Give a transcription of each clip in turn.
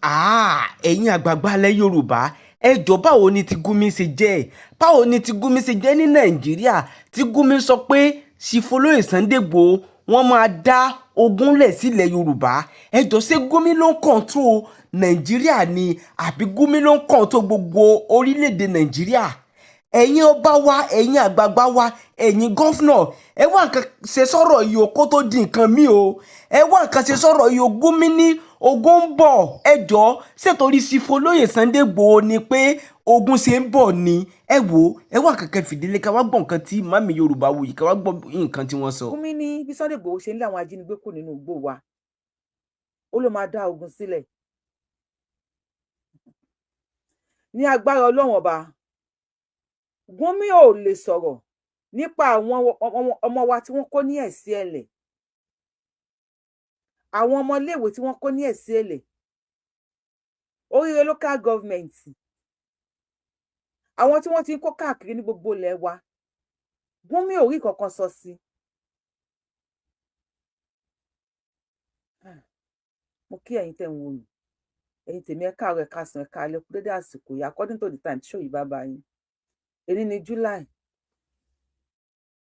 ẹ̀yin àgbààgbà ilẹ̀ Yorùbá ẹ jọ̀ọ́ báwo ni ti Gumi ṣe jẹ́ báwo ni ti Gumi ṣe jẹ́ ní Nàìjíríà tí Gumi sọ pé Ṣìfọlóyè Sunday Igboho wọ́n máa dá ogun lẹ̀ sílẹ̀ Yorùbá ẹ jọ̀ọ́ ṣé Gumi ló ń kọ̀ǹtró Nàìjíríà ni àbí Gumi ló ń kọ̀ǹtró gbogbo orílẹ̀-èdè Nàìjíríà ẹ̀yin ọba wa ẹ̀yin àgbààgbà wa ẹ̀yin gọ́fúnà ẹ wá nǹkan ṣe sọ̀rọ̀ yìí o kó tó di nǹkan mi o ẹ wá nǹkan ṣe sọ̀rọ̀ yìí o Gumi ní ogun ń bọ̀ ẹ jọ̀ọ́ ṣètòrí Ṣìfọlóyè Sunday Igboho ni pé ogun ṣe ń bọ̀ ni ẹ wò ẹ wá kankan fìdílé ká wá gbọ́ nǹkan tí màmí Yorùbá wò yìí ká wá gbọ́ nǹkan tí wọ́n sọ. Gumi ní bí Sunday Igboho ṣe ń lé àwọn ajínigbé kù nínú igbó wa ó ló máa dá ogun sílẹ̀ ní agbára Ọlọ́run ọba. Gumi ò lè sọ̀rọ̀ nípa àwọn ọmọ wa tí wọ́n kó ní ẹ̀sí ẹ̀lẹ̀ àwọn ọmọléèwé tí wọ́n kó ní ẹ̀sí ẹ̀lẹ̀ oríire local government àwọn tí wọ́n ti ń kó káàkiri ní gbogbo ilẹ̀ wa Gumi ò rí kankan sọ sí. Mo kí ẹ̀yin tẹ́ ń wò mí ẹ̀yin tèmi ẹ káàárọ̀ ẹ káàsán ẹ káalẹ́ kú dédé àsìkò yìí according to the time tí ṣòyí bá bá yín èyí ní July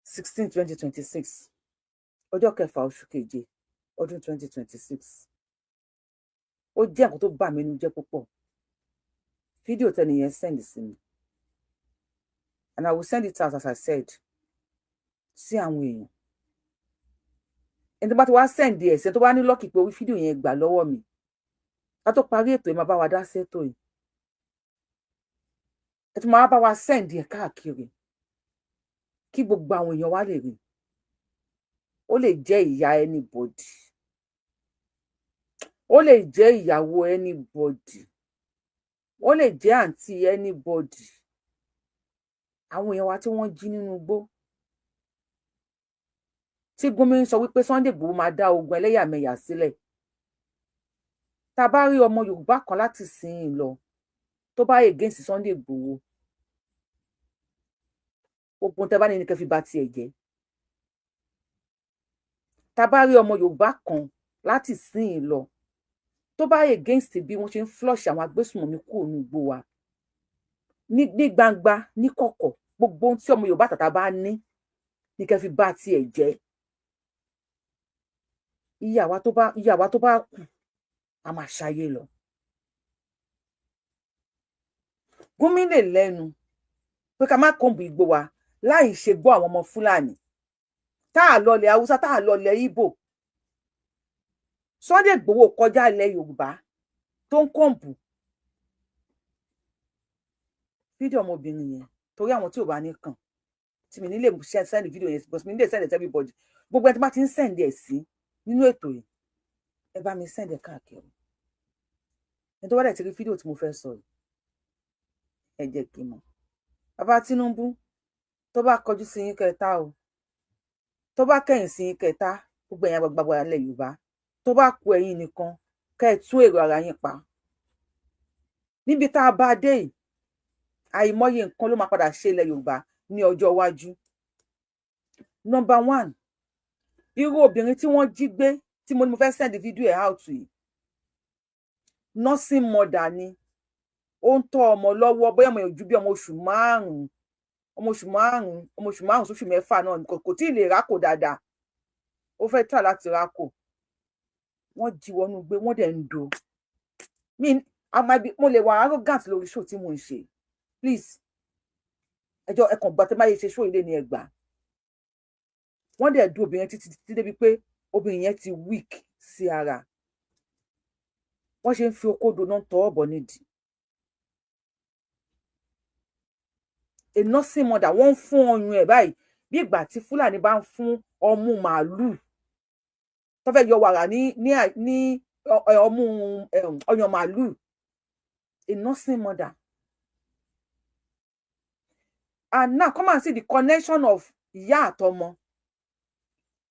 16 2026 ọjọ́ kẹfà oṣù keje ọdún 2026 ó jẹ́ nǹkan tó bà mí nínú jẹ́ púpọ̀ fídíò tẹ́nìyẹn send sí mi and I will send it out as I said sí àwọn èèyàn ẹni tó bá ti wá send ẹ̀ sí tó bá ní lọ́kì pé orí fídíò yẹn gbà lọ́wọ́ mi ká tó parí ètò ẹ̀ máa bá wa dá sétò yìí ẹ tún máa bá wa send ẹ̀ káàkiri kí gbogbo àwọn èèyàn wa lè rí ó lè jẹ́ ìyá anybody ó lè jẹ́ ìyàwó anybody ó lè jẹ́ àǹtí anybody àwọn èèyàn wa tí wọ́n jí nínú igbó tí Gumi ń sọ wípé Sunday Igboho máa dá ogun ẹlẹ́yàmẹ̀yà sílẹ̀ tá a bá rí ọmọ Yorùbá kan láti sìn lọ tó bá against Sunday Igboho ogun tẹ́ bá ní kẹ́ fi bà tiẹ̀ jẹ́ tá a bá rí ọmọ Yorùbá kan láti sìn lọ tó bá against bí wọ́n ṣe ń flush àwọn agbésùnmọ̀mí kúrò ní igbó wa ní gbangba ní kọ̀kọ̀ gbogbo ohun tí ọmọ Yorùbá tàtà bá ní kẹ́ fi bà tiẹ̀ jẹ́ ìyàwó tó bá kù a máa ṣayé lọ. Gumi lè lẹ́nu pé ká má kọ̀ǹbù igbó wa láì ṣe gbọ́ àwọn ọmọ Fúlàní tá a lọlẹ̀ Haúsá tá a lọlẹ̀ Ìgbò Sunday Igboho kọjá ilẹ̀ Yorùbá tó ń kọ̀ǹbù fídíò ọmọbìnrin yẹn torí àwọn tí ò bá ní kàn tí mi nílé send fídíò yẹn but mi nílé send it everybody gbogbo ẹni tí bá ti ń send ẹ̀ sí nínú ètò yìí ẹ bá mi send ẹ̀ káàkiri ẹni tó bá dẹ̀ ti rí fídíò tí mo fẹ́ sọ yìí ẹ jẹ́ kí n mọ̀ bàbá Tinubu tó bá kọjú sí yín kẹta o tó bá kẹ̀yìn sí yín kẹta gbogbo ẹ̀yin àgbààgbà ilẹ̀ Yorùbá tó bá kù ẹ̀yin nìkan kẹ́ ẹ tún èrò ara yín pa níbi tá a bá dé yìí àìmọye nǹkan ló máa padà ṣe ilẹ̀ Yorùbá ní ọjọ́ iwájú. Number 1 irú obìnrin tí wọ́n jí gbé tí mo fẹ́ send fídíò ẹ̀ out yìí nursing mother ni ó ń tọ́ ọmọ lọ́wọ́ bóyá ọmọ ojú bí ọmọ oṣù márùn-ún sóṣù mẹ́fà náà kò tí ì lè rákò dáadáa ó fẹ́ tà láti rákò wọ́n jí wọnú gbé wọ́n dẹ̀ ń do mo lè wà arrogant lórí show tí mo ń ṣe please ẹjọ́ ẹkàn gbà tẹ́ máa yẹ ṣe show ilé ní ẹgbà wọ́n dẹ̀ do obìnrin títí débi pé obìnrin yẹn ti weak sí ara wọ́n ṣe ń fi okódo náà tọ́ ọ̀bọ nídìí a nursing mother wọ́n ń fún ọyún ẹ̀ báyìí bí ìgbà tí Fúlàní bá ń fún ọmú màálùú tó fẹ́ yọ wàrà ní ọmú ọyàn màálùú a nursing mother. And now come and see the connection of ìyá àtọmọ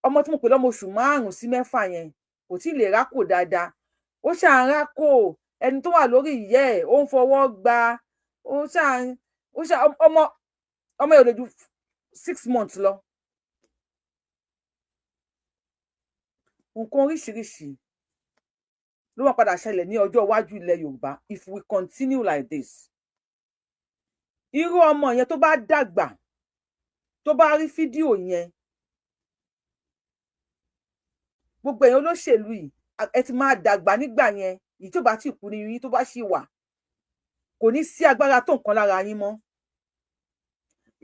ọmọ tí mo pè lọ́mọ oṣù 5 sí 6 yẹn kò tí ì lè rákò dáadáa ó ṣáà ń rákò ẹni tó wà lórí ìyẹ́ ẹ̀ ó ń fọwọ́ gba ọmọ yóò lè ju 6 months lọ nǹkan oríṣiríṣi ló máa padà ṣẹlẹ̀ ní ọjọ́ iwájú ilẹ̀ Yorùbá if we continue like this. Irú ọmọ yẹn tó bá dàgbà tó bá rí fídíò yẹn, gbogbo èèyàn olóṣèlú yìí ẹ ti máa dàgbà nígbà yẹn, èyí tó bá ti kú ní yín tó bá ṣì wà kò ní sí agbára tó nǹkan lára yín mọ́.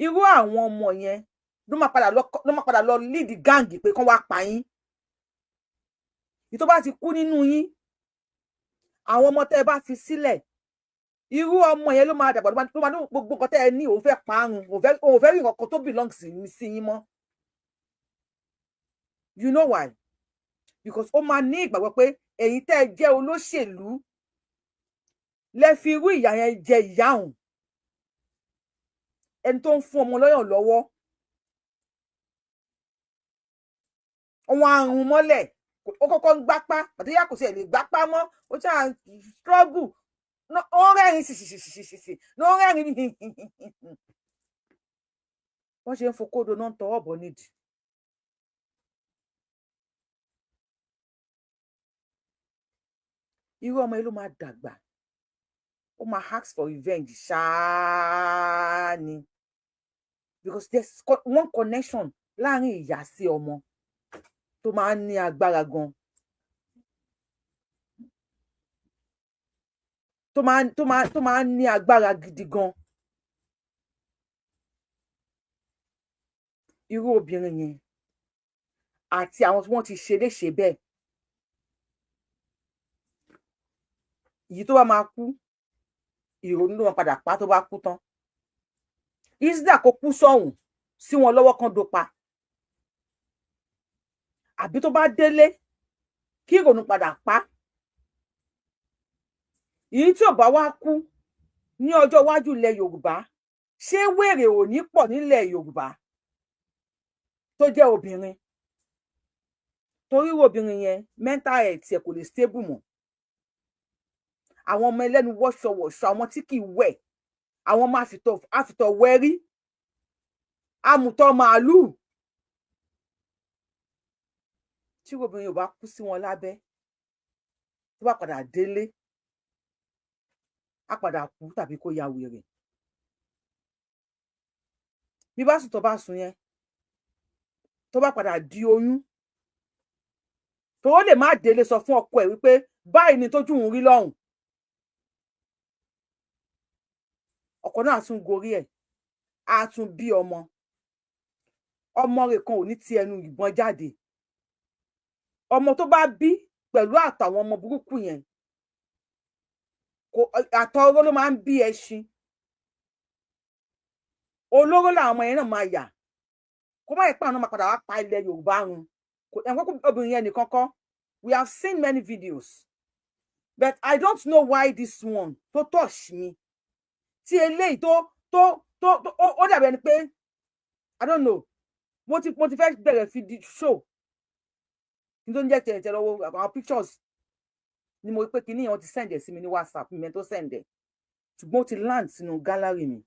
Irú àwọn ọmọ yẹn ló máa padà lọ lead gang pé kán wá pa yín. Èyí tó bá ti kú nínú yín, àwọn ọmọ tẹ́ ẹ bá fi sílẹ̀, irú ọmọ yẹn ló máa dàgbà ló máa ní gbogbo nǹkan tẹ́ ẹ ní òun fẹ́ parun, òun fẹ́ rí nǹkan tó belong sí yín mọ́. You know why? Because ó máa ní ìgbàgbọ́ pé ẹ̀yin tẹ́ ẹ jẹ́ olóṣèlú lẹ fi irú ìyà yẹn jẹ ìyá òun. Ẹni tó ń fún ọmọ lọ́yàn lọ́wọ́, wọn àrùn mọ́lẹ̀, ó kọ́kọ́ ń gbápá, àtẹ́yà kò sí ẹ̀ lè gbápá mọ́, ó ṣáà struggle, ó rẹ́rìn ṣìṣìṣìṣìṣì, ó rẹ́rìn wọ́n ṣe ń fokódo náà ń tọwọ́ bọ̀ nídìí. Irú ọmọ yìí ló máa dàgbà, ó máa ask for revenge ṣáá ni, because there's one connection láàrin ìyá sí ọmọ tó máa ń ní agbára gan, tó máa ń ní agbára gidi gan. Irú obìnrin yẹn àti àwọn tí wọ́n ti ṣe léṣe bẹ́ẹ̀, èyí tó bá máa kú, ìrònú ló máa padà pa tó bá kú tán. Ìsídà kó kú sọ́hùn sí wọn lọ́wọ́ kan dópa, àbí tó bá délé kí ìrònú padà pa. Èyí tí ò bá wá kú ní ọjọ́ iwájú ilẹ̀ Yorùbá, ṣé wèrè ò ní pọ̀ nílẹ̀ Yorùbá tó jẹ́ obìnrin? Torí obìnrin yẹn mental health ẹ̀ kò lè stable mọ́. Àwọn ọmọ ẹlẹ́nu wọ́ṣọwọ̀ṣọ, àwọn tí kì í wẹ̀, àwọn ọmọ àfìtọ̀ wẹ́rí, amùtọ̀ màálùú. Tí obìnrin ò bá kú sí wọn lábẹ́, tó bá padà délé, á padà kú tàbí kó ya wèrè. Bí bá sùn tó bá sùn yẹn, tó bá padà di oyún, tó lè má délé sọ fún ọkọ ẹ̀ wípé báyìí ni tójú òun rí lọ́hùn. Ọkọ náà tún gorí ẹ̀, á tún bí ọmọ rẹ̀ kan ò ní ti ẹnu ìbọn jáde. Ọmọ tó bá bí pẹ̀lú àtàwọn ọmọ burúkú yẹn, àtọ̀ oró ló máa ń bí ẹṣin. Olóró làwọn ọmọ yẹn náà máa yà, kó má yẹ pé àwọn máa padà wá pa ilẹ̀ Yorùbá run. Obìnrin yẹn nìkan kọ́, we have seen many videos, but I don't know why this one tó touch me, tí eléyìí ó dàbí ẹni pé I don't know, mo ti fẹ́ bẹ̀rẹ̀ fi show ní tó ń jẹ́ tẹ̀lé lọ́wọ́ àwọn pictures ni mo rí pé kíní yẹn wọ́n ti send ẹ̀ sí mi ní WhatsApp mi tó send ẹ̀, ṣùgbọ́n ó ti land sínú gallery mi.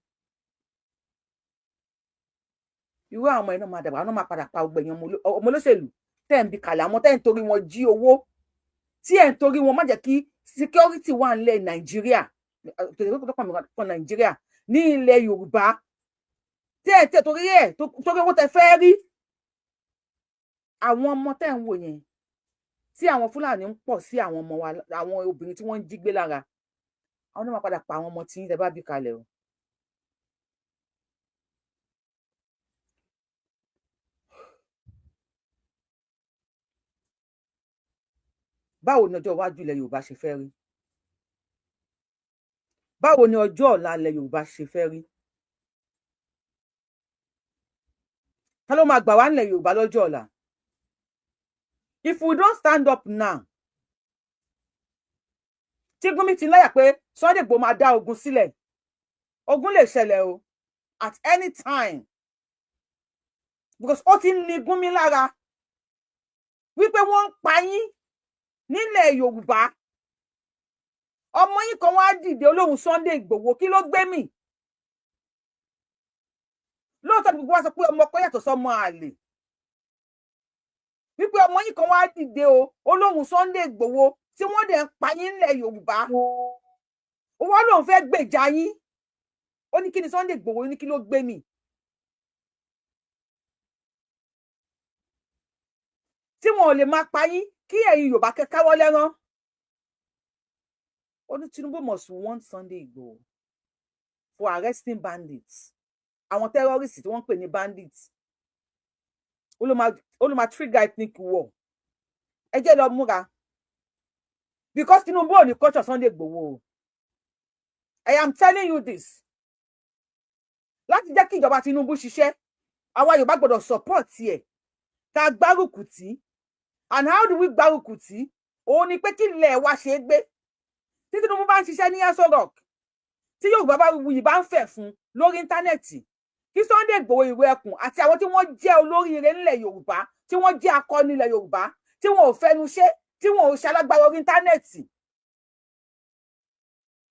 Irú àwọn ọmọ yẹn náà máa dàgbà, àwọn máa padà pa ọgbẹ̀yìn ọmọ olóṣèlú tẹ́ ń bi kalẹ̀, àwọn tẹ́ ń torí wọn jí owó, tí ẹ̀ ń torí wọn má jẹ́ kí security wà nílẹ̀ Nàìjíríà, Nàìjíríà ní ilẹ̀ Yorùbá, tí ẹ̀ tẹ̀ torí owó tẹ́ fẹ́ rí. Àwọn ọmọ tẹ́ ń wò yẹn, tí àwọn Fúlàní ń pọ̀ sí àwọn ọmọ wa, àwọn obìnrin tí wọ́n ń jí gbé lára, àwọn náà máa padà pa àwọn ọmọ tí tẹ́ bá bí kalẹ̀ o. Báwo ni ọjọ́ iwájú ilẹ̀ Yorùbá ṣe fẹ́ rí? Báwo ni ọjọ́ ọ̀la ilẹ̀ Yorùbá ṣe fẹ́ rí? Ta ló máa gbà wá nílẹ̀ Yorùbá lọ́jọ́ ọ̀la? If we don't stand up now, tí Gumi ti láyà pé Sunday Igboho máa dá ogun sílẹ̀, ogun lè ṣẹlẹ̀ o at any time, because ó ti ń ní Gumi lára wípé wọ́n ń pa yín nílẹ̀ Yorùbá. Ọmọ yín kan wá dìde olóhùn Sunday Igboho, kí ló gbé mì? Lóòótọ́ gbogbo wa sọ pé ọmọ ọkọ yàtọ̀ sọ́mọ àlè, wípé ọmọ yín kan wá dìde o olóhùn Sunday Igboho, tí wọ́n dẹ̀ ń pa yín nílẹ̀ Yorùbá wọ́n lòun fẹ́ gbèjà yín ó ní kí ni Sunday Igboho ní kí ló gbé mi tí wọn ò lè máa pa yín kí ẹ̀yin Yorùbá kẹ́káwọ́ lẹ́rán ó ní Tinubu must want Sunday Igboho for arresting bandits àwọn terrorists tí wọ́n ń pè ní bandits ó ló máa trigger ethnic war ẹ jẹ́ lọ múra because Tinubu ò ní culture Sunday Igboho I am telling you this láti jẹ́ kí ìjọba Tinubu ṣiṣẹ́ àwa Yorùbá gbọ́dọ̀ support ẹ̀ ká gbárùkù tì and how do we gbárùkù tì òun ni pé kí ilẹ̀ wa ṣe é gbé tí Tinubu bá ń ṣiṣẹ́ ní Aso Rock tí Yorùbá bá wuyì bá ń fẹ̀ fún lórí íńtánẹ́ẹ̀tì kí Sunday Igboho ìwé ẹkùn àti àwọn tí wọ́n jẹ́ olóríire nílẹ̀ Yorùbá tí wọ́n jẹ́ akọni ilẹ̀ Yorùbá tí wọn ò fẹnu ṣe tí wọn ò ṣe alágbára orí íńtánẹ́ẹ̀tì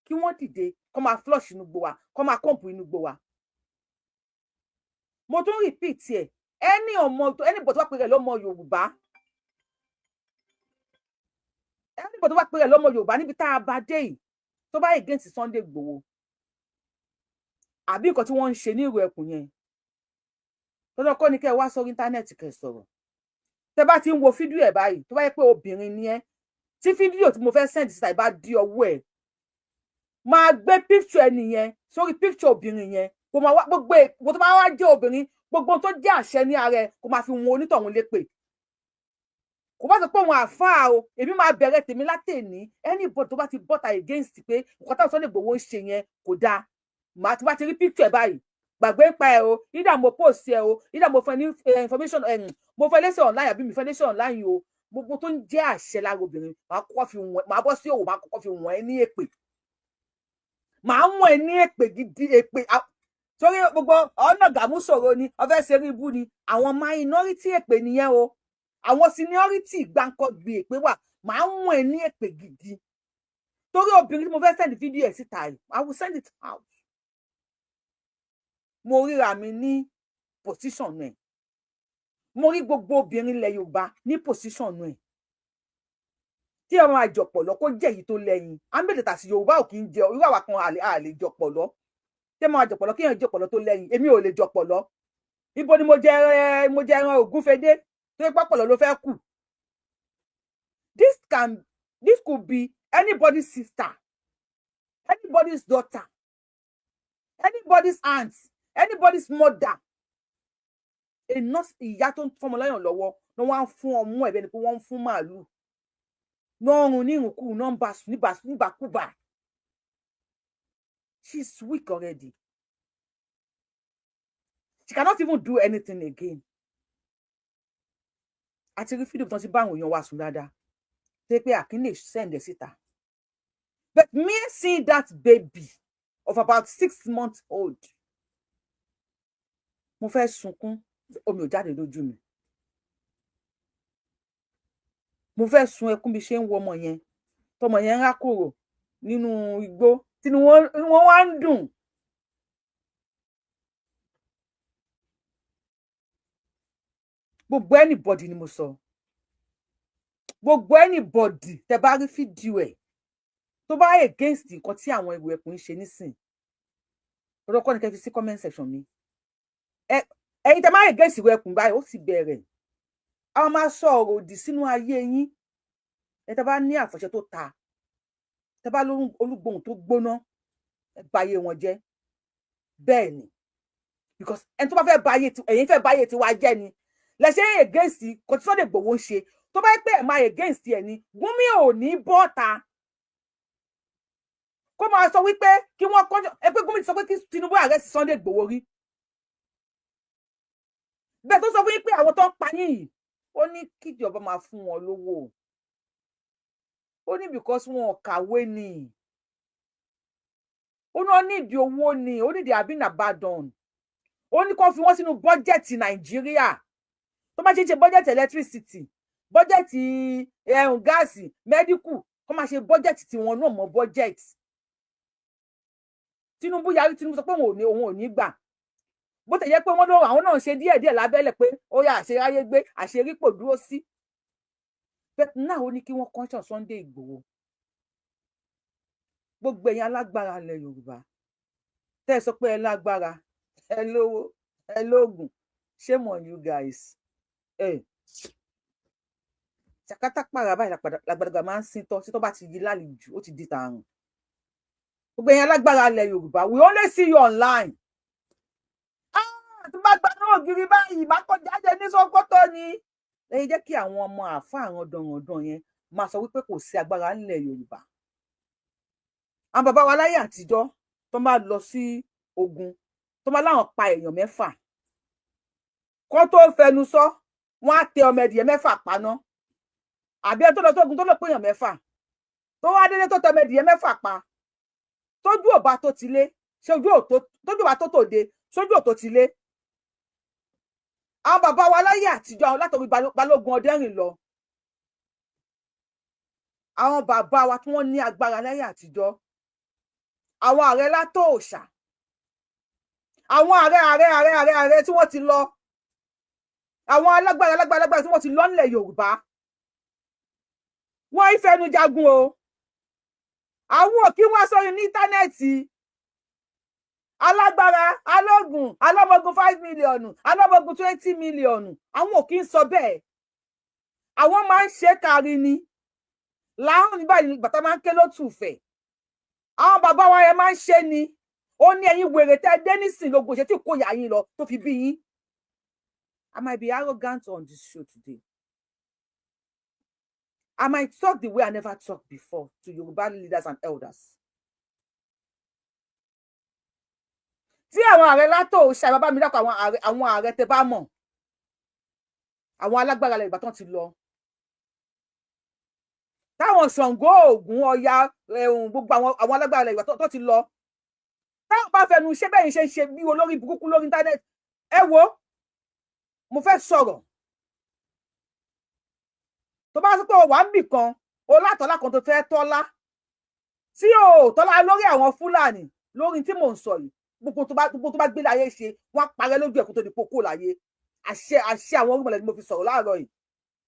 kí wọ́n dìde kó máa flush inú gbó wa kó máa kọ́ǹpù inú gbó wa mo tún repeat ẹ̀ anybody tó bá pè rẹ̀ lọ́mọ Yorùbá anybody tó bá pè rẹ̀ lọ́mọ Yorùbá níbi tá a bá dé yìí tó bá against Sunday Igboho àbí nǹkan tí wọ́n ń ṣe ní ìrò ẹkùn yẹn lọ́dọ̀ kọ́ ni kẹ́ ẹ wá sórí íńtánẹ́ẹ̀tì kẹ́ ẹ sọ̀rọ̀ tẹ́ bá ti ń wo fídíò ẹ̀ báyìí tó bá yẹ pé obìnrin ni ẹ́ tí fídíò tí mo fẹ́ send síta ìbá di ọwọ́ ẹ̀ máa gbé picture ẹ nìyẹn sórí picture obìnrin yẹn kò máa wá gbogbo èkó tó máa wá jẹ́ obìnrin gbogbo tó jẹ́ àṣẹ ní ara ẹ̀ kò máa fi wọn onítọ̀hún lépè kò bá sọ pé òun àfáà o èmi máa bẹ̀rẹ̀ tèmi látẹ̀ní anybody tó bá ti bọ́ta against pé nǹkan táwọn Sunday Igboho ń ṣe yẹn kò dáa màá ti bá ti rí picture ẹ̀ báyìí gbàgbé ń pa ẹ o ìdá mo post ẹ o ìdá mo fẹ́ ní information mo fẹ́ lẹ́sẹ̀ online àbí mi fẹ́ lẹ́sẹ̀ online o gbogbo tó ń jẹ́ àṣẹ lára obìnrin màá kọ́kọ́ fi wọ̀n màá bọ́ sí òwò màá kọ́kọ́ fi wọ̀n ẹ ní èpè màá wọ̀n ẹ ní èpè gidi èpè torí gbogbo ọ̀nà gàmú sọ̀rọ̀ ni ọ̀fẹ́ ṣe rí ibú ni àwọn minority èpè nìyẹn o àwọn seniority gbáǹkọ́gbì èpè wà màá wọ̀n ẹ ní èpè gidi torí obìnrin tí mo fẹ́ send fídíò ẹ̀ síta yìí I will send it out mo ríra mi ní position ẹ̀ mo rí gbogbo obìnrin ilẹ̀ Yorùbá ní position ẹ̀ tí ọmọ àjọpọ̀lọ́ kó jẹ́ èyí tó lẹ́yìn àmbèlè tàṣí Yorùbá ò kì í jẹ irú àwa kan àlè jọpọ̀lọ́ tí ọmọ àjọpọ̀lọ́ kí èèyàn jọpọ̀lọ́ tó lẹ́yìn èmi ò lè jọpọ̀lọ́ ibo ni mo jẹ ẹran ògúnfedé tó yẹ pápọ̀lọ́ ló fẹ́ kù this could be anybody's sister anybody's daughter anybody's aunt anybody's mother ìyá tó ń fọmọ lọ́yàn lọ́wọ́ ni wọ́n á fún ọmú ẹ̀bẹ̀ ni pé wọ́n ń fún màálù lọ́rùn ní ìrùnkù nọ́mbà nígbàkúgbà she's weak already she cannot even do anything again àti rí fídíò tán ti bá àwọn èèyàn wa sùn dáadáa tó yẹ pé àkínlè send ẹ̀ síta but me seeing that baby of about 6 months old mo fẹ́ sunkún omi ò jáde lójú mi mo fẹ́ sun ẹkún bí ṣe ń wo ọmọ yẹn tọmọ yẹn ń rákòrò nínú igbó tí wọ́n wá ń dùn gbogbo anybody ni mo sọ gbogbo anybody tẹ bá rí fídíò ẹ̀ tó bá against nǹkan tí àwọn ìwé ẹkùn ń ṣe nísìn lọ́dọ̀ ní kẹ́ fi sí comment section mi ẹ̀yin tẹ má against ìwé ẹkùn báyìí ó sì bẹ̀rẹ̀ àwọn máa sọ ọ̀rọ̀ òdì sínú ayé yín ẹ tẹ bá ní àfọ̀ṣẹ tó ta tẹ bá olúgbòhùn tó gbóná ẹ báyé wọn jẹ́ bẹ́ẹ̀ ni because ẹni tó bá fẹ́ báyé ẹ̀yin fẹ́ báyé tiwa jẹ́ ni lẹ́sẹ̀ against kò tí Sunday Igboho ń ṣe tó bá pẹ́ ẹ̀ máa against ẹ̀ ni Gumi ò ní bọ́ta kó máa sọ wípé kí wọ́n kọ́jọ́ ẹ pé Gumi ti sọ pé kí Tinubu arrest Sunday Igboho rí bẹ́ẹ̀ tó sọ fún yín pé àwọn tó ń pa yín yìí ó ní kíjọba máa fún wọn lówó ó ní because wọn ò kàwé ni ó ní wọn nídìí owó ni ó nídìí abin abadan ó ní kó fi wọn sínú bọ́jẹ̀tì Nàìjíríà tó bá ṣe bọ́jẹ̀tì electricity bọ́jẹ̀tì gáàsì mẹ́díkù kó máa ṣe bọ́jẹ̀tì tí wọn náà mọ bọ́jẹ̀tì Tinubu yarí Tinubu sọ pé òun ò ní gbà bó tẹ̀ yẹ pé wọ́n lọ́wọ́ àwọn náà ṣe díẹ̀díẹ̀ lábẹ́lẹ̀ pé ó yá àṣeráyé gbé àṣerípò dúró sí but now ó ní kí wọ́n kọ́ńtàn Sunday Igboho gbogbo ẹ̀yin alágbára ilẹ̀ Yorùbá tẹ́ ẹ sọ pé ẹ lágbára ẹ lówó ẹ lóògùn shame on you guys ṣàkátà pàrà báyìí làgbàdàgbà máa ń síntọ́ títọ́ bá ti di lálejò ó ti di tààrùn gbogbo ẹ̀yin alágbára ilẹ̀ Yorùbá we only see you online tó bá gba náà ògiri báyìí má kọ jáde ní Sókótó ni lẹ́yìn jẹ́ kí àwọn ọmọ àáfàá àwọn ọ̀dọ̀rọ̀dọ̀ yẹn máa sọ wípé kò sí agbára nílẹ̀ Yorùbá àwọn bàbá wa láyé àtijọ́ tó máa lọ sí ogun tó máa láwọn pa èèyàn 6 kó tó fẹnu sọ wọn á tẹ ọmọ ẹdìyẹ 6 paná àbí ẹ tó lọ sógun tó lọ pé èèyàn 6 tó wá délé tó tẹ ọmọ ẹdìyẹ 6 pa tójú ọba tó ti lé ṣojú òtó tójú ọba tó tòde ṣojú òtó ti lé àwọn bàbá wa láyé àtijọ́ látọ̀rí Balógun Ọdẹ́rìn lọ àwọn bàbá wa tí wọ́n ní agbára láyé àtijọ́ àwọn ààrẹ látó òòṣà àwọn ààrẹ tí wọ́n ti lọ àwọn alágbára tí wọ́n ti lọ nílẹ̀ Yorùbá wọ́n ìfẹnu jagun o àwọn òkí wá sórí ní íńtánẹ́ẹ̀tì alágbára alógun alọ́mọgun 5 mílíọ̀nù alọ́mọgun 20 mílíọ̀nù àwọn òkí ń sọ bẹ́ẹ̀ àwọn máa ń ṣe kárí ni láwọn ní báyìí bàtà máa ń ké lótùfẹ̀ àwọn bàbá wa yẹn máa ń ṣe ni ó ní ẹ̀yin wèrè tẹ́ dé nísìn lógun ṣe tí kò yà yín lọ tó fi bí yín. I might be arrogant on this show today. I might talk the way I never talked before to Yoruba leaders and elders. Tí àwọn ààrẹ látò ṣe bàbá mi dákọ̀ àwọn ààrẹ tẹ́ bá mọ̀ àwọn alágbára ilẹ̀ Yorùbá tán ti lọ. Táwọn Ṣàngó Ògún Ọya gbogbo àwọn alágbára ilẹ̀ Yorùbá tó ti lọ. Táwọn bá fẹnu ṣe bẹ́ẹ̀ ṣe ń ṣe bí olórí burúkú lórí íńtánẹ́ẹ̀tì ẹ wo mo fẹ́ sọ̀rọ̀ tó bá sọ pé o wà ń bì kan o látọ̀lá kan tó fẹ́ tọ́lá tí o tọ́lá lórí àwọn Fúlàní lórí tí mò ń sọ yìí gbogbo tó bá gbé láyé ṣe wọ́n á parẹ́ lójú ẹ̀kú tó di pokó láyé àṣẹ àwọn orúmọlẹ̀ ni mo fi sọ̀rọ̀ láàárọ̀ yìí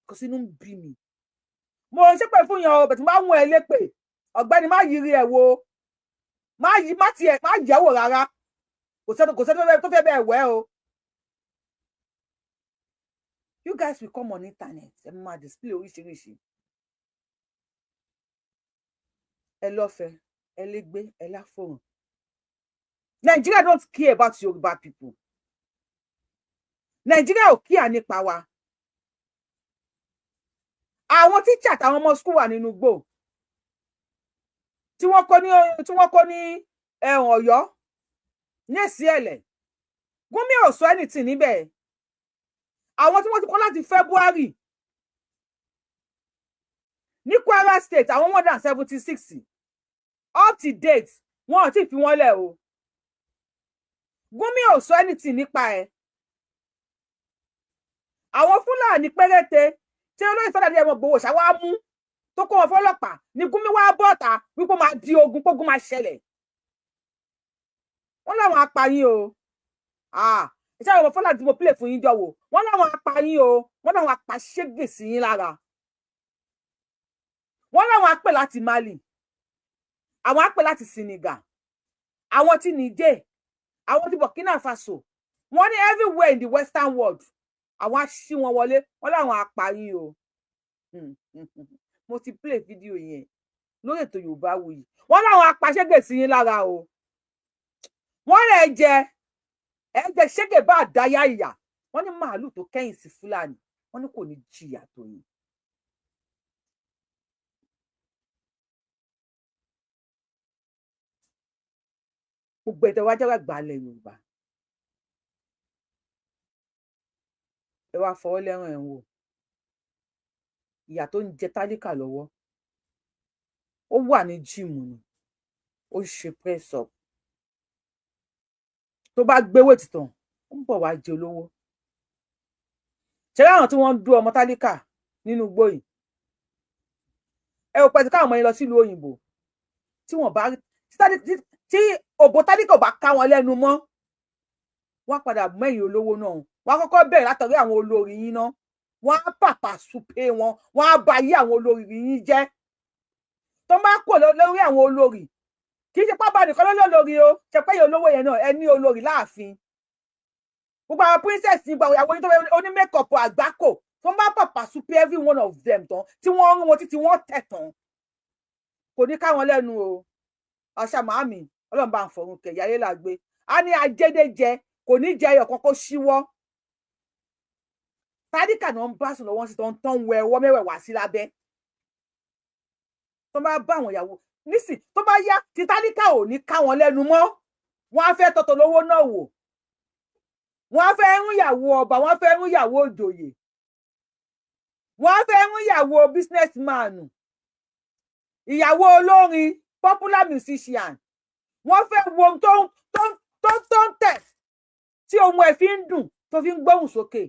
kò sínú ń bí mi mo ń ṣépè fún yan o bẹ̀tí má mú ẹ lépè ọ̀gbẹ́ni má yiri ẹ̀ wo má yẹ̀wò rárá kò sẹ́ni tó fẹ́ bẹ́ẹ̀ wẹ́ o. You guys will come on internet ẹ máa display oríṣiríṣi ẹ lọ́fẹ̀ẹ́ ẹ légbé ẹ láfòrùn. Nigeria don't care about Yoruba people. Nigeria ò kíà nípa wa. Àwọn teacher àtàwọn ọmọ school wà nínú igbó tí wọ́n kọ́ ní Ọ̀yọ́ ní Èsìẹ̀lẹ̀ Gumi ò sọ anything níbẹ̀. Àwọn tí wọ́n ti kọ́ láti February ní Kwara State àwọn more than 76 up to date wọn ò tí fi wọ́n lẹ̀ o. Gumi ò sọ anything nípa ẹ̀. Àwọn Fúlàní péréte tí olóyè Fẹ́ládé ẹmọ Ìgbòho ṣàwá mú tó kó wọn fọ́lọ́pàá ní Gumi wá bọ́ta wípé máa di ogun pógun máa ṣẹlẹ̀. Wọ́n láwọn apààyàn o. Ìṣe àwọn Fúlàní tí mo play fún yín jọ wò wọ́n láwọn apààyàn o wọ́n láwọn apàṣẹ́gè sí yín lára. Wọ́n láwọn apè láti Mali àwọn apè láti Senegal àwọn tí Niger àwọn tí Burkina Faso wọ́n ní everywhere in the western world àwọn aṣí wọn wọlé wọ́n láwọn apààyàn o. Mo ti play fídíò yẹn lórí ètò Yorùbáwùyí wọ́n láwọn apàṣẹ́gè sí yín lára o. Wọ́n rẹ̀ ẹ̀jẹ̀ ṣẹ́gè bá àdáyà ìyà wọ́n ní màálù tó kẹ́yìn sí Fúlàní wọ́n ní kò ní jìyà tó yín. Gbogbo ẹ̀dẹ̀ wájú àgbà ilẹ̀ Yorùbá ẹ wá fọwọ́ lẹ́ràn ẹ̀ ń wò ìyà tó ń jẹ tálíkà lọ́wọ́ ó wà ní jíìmù ni ó ṣe press up tó bá gbé wètì tán ó ń bọ̀ wá jẹ olówó. Ṣé láwọn tí wọ́n ń dú ọmọ tálíkà nínú igbó yìí ẹ ò pẹ́ tí káwọn ọmọ yẹn lọ sílùú òyìnbó tí wọ́n bá tí òbò tálíkà ò bá ká wọn lẹ́nu mọ́ wọ́n padà mẹ́yìn olówó náà wọ́n kọ́kọ́ bẹ̀rẹ̀ látọ̀rí àwọn olórí yín náà wọ́n á pàpà súpé wọn, wọ́n á ba ayé àwọn olórí yín jẹ́. Tó bá kò lórí àwọn olórí, kì í ṣe pápá nìkan lólórí o, ṣe pé olówó yẹn náà ẹ ní olórí láàfin. Gbogbo àwọn princess ní gbàgbọ́ ìyàwó yín tó fẹ́ oní makeup àgbákò, tó bá pàpà súpé every one of them tán, tí wọ́n rún wọn títí wọ́n tẹ̀ tán. Kò ní káwọn lẹ́nu o. Àṣà màámi, Ọlọ́run bá ń fọ̀run kẹ̀, ìyá ayé là gbé. A ní ajédéjẹ, kò ní jẹ ẹyọ kan kó ṣíwọ́. Tádíkà náà ń bá sùn lọ́wọ́ sí tó ń tán wẹ ọwọ́ mẹ́wẹ̀ẹ̀wá sí lábẹ́. Tó bá bá àwọn ìyàwó nísìn, tó bá yá tí tádíkà ò ní ká wọn lẹ́nu mọ́, wọ́n á fẹ́ tọ́tọ̀ lówó náà wò. Wọ́n á fẹ́ rún ìyàwó ọba, wọ́n á fẹ́ rún ìyàwó òjòyè. Wọ́n á fẹ́ rún ìyàwó businessman. Ìyàwó olórin, popular musician. Wọ́n fẹ́ wo ohun tó ń tẹ̀ tí ohun ẹ̀ fi ń dùn, tó fi ń gbóhùn sókè.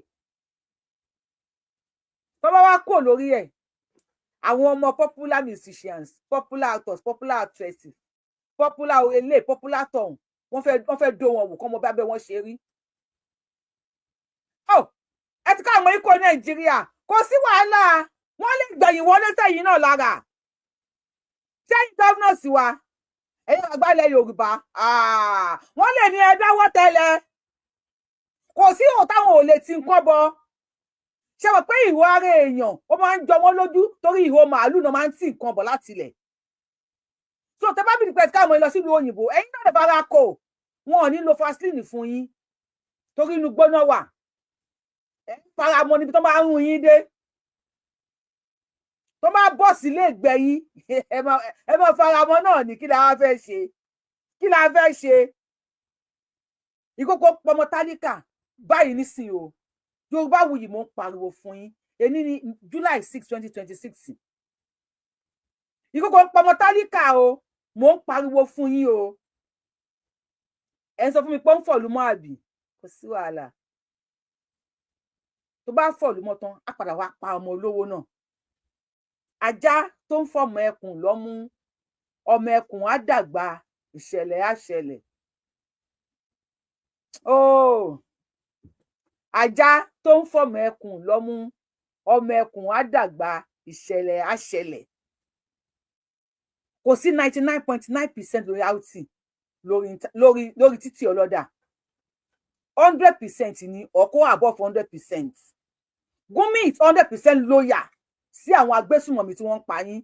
Tó bá wá kò lórí ẹ̀, àwọn ọmọ popular musicians, popular actors, popular actresses, popular ele, popular tọ̀hún, wọ́n fẹ́ dó wọn wò kọ́ mọ bí abẹ́ wọn ṣe rí. Ẹ ti ká àwọn ikọ̀ Nàìjíríà, kò sí wàhálà, wọ́n lè gbẹ̀yìn wọlé sẹ́yìn náà lára. Sẹ́yìn gọ́vnọ̀sì wa, ẹ̀yin àgbàlẹ̀ Yorùbá, wọ́n lè ní ẹ dáwọ́ tẹ́lẹ̀. Kò sí ohun táwọn ò lè ti ń kọ́ bọ. Ṣé wọ́n pé ìhó ara èèyàn ó máa ń jọ wọ́n lójú torí ìhó màálù náà máa ń tì nǹkan bọ̀ láti ilẹ̀. So tẹ́ bá bìrì pé káwọn lọ sílùú òyìnbó, ẹ̀yin náà lè bára kò, wọn ò ní lo Vaseline fún yín torí inú gbóná wà. Ẹ faramọ́ níbi tó máa ń rún yín dé. Tó máa bọ́ sílé ìgbẹ́ yín, ẹ máa faramọ́ náà ní kí la fẹ́ ṣe. Kí la fẹ́ ṣe? Ìkókó pọmọ tálíkà báyìí nísìnyí o. Yorùbáwùyí mò ń pariwo fún yín. Èní ní July 6, 2026. Ìkókó pọmọ tálíkà o, mò ń pariwo fún yín o. Ẹ sọ fún mi pé ó ń fọ̀lú mọ́ àbí? Kò sí wàhálà. Tó bá fọ̀lú mọ́ tán, á padà wá pa ọmọ olówó náà. Ajá tó ń fọmọ ẹkùn lọ́mú, ọmọ ẹkùn á dàgbà, ìṣẹ̀lẹ̀ á ṣẹlẹ̀. Ajá tó ń fọmọ ẹkùn lọ́mú, ọmọ ẹkùn á dàgbà, ìṣẹ̀lẹ̀ á ṣẹlẹ̀. Kò sí 99.9% royalty lórí títì ọlọ́dà. 100% ni ọkọ above 100%. Gumi is 100% loyal sí àwọn agbésùmọ̀mí tí wọ́n ń pa yín.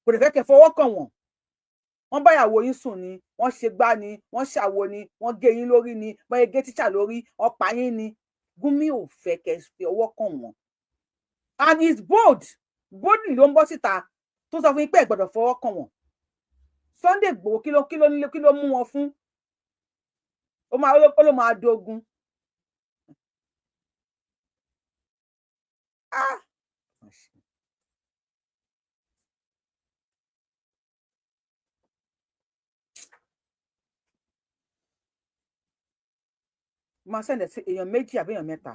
Kò lè fẹ́ kẹ́ fọwọ́ kàn wọ́n. Wọ́n bá ìyàwó yín sùn ni, wọ́n ṣe gbá ni, wọ́n ṣàwo ni, wọ́n gé yín lórí ni, wọ́n yẹ gé tíṣà lórí, wọ́n pa yín ni. Gumi ò fẹ́ kẹ́ fi ọwọ́ kàn wọ́n. And he's bold. Boldly ló ń bọ́ síta tó sọ fún yín pé ẹ gbọ́dọ̀ fọwọ́ kàn wọ́n. Sunday Igboho kí ló mú wọn fún? Ó ló máa dogun. Máa sẹ́ndẹ̀ sí èèyàn méjì àbí èèyàn mẹ́ta.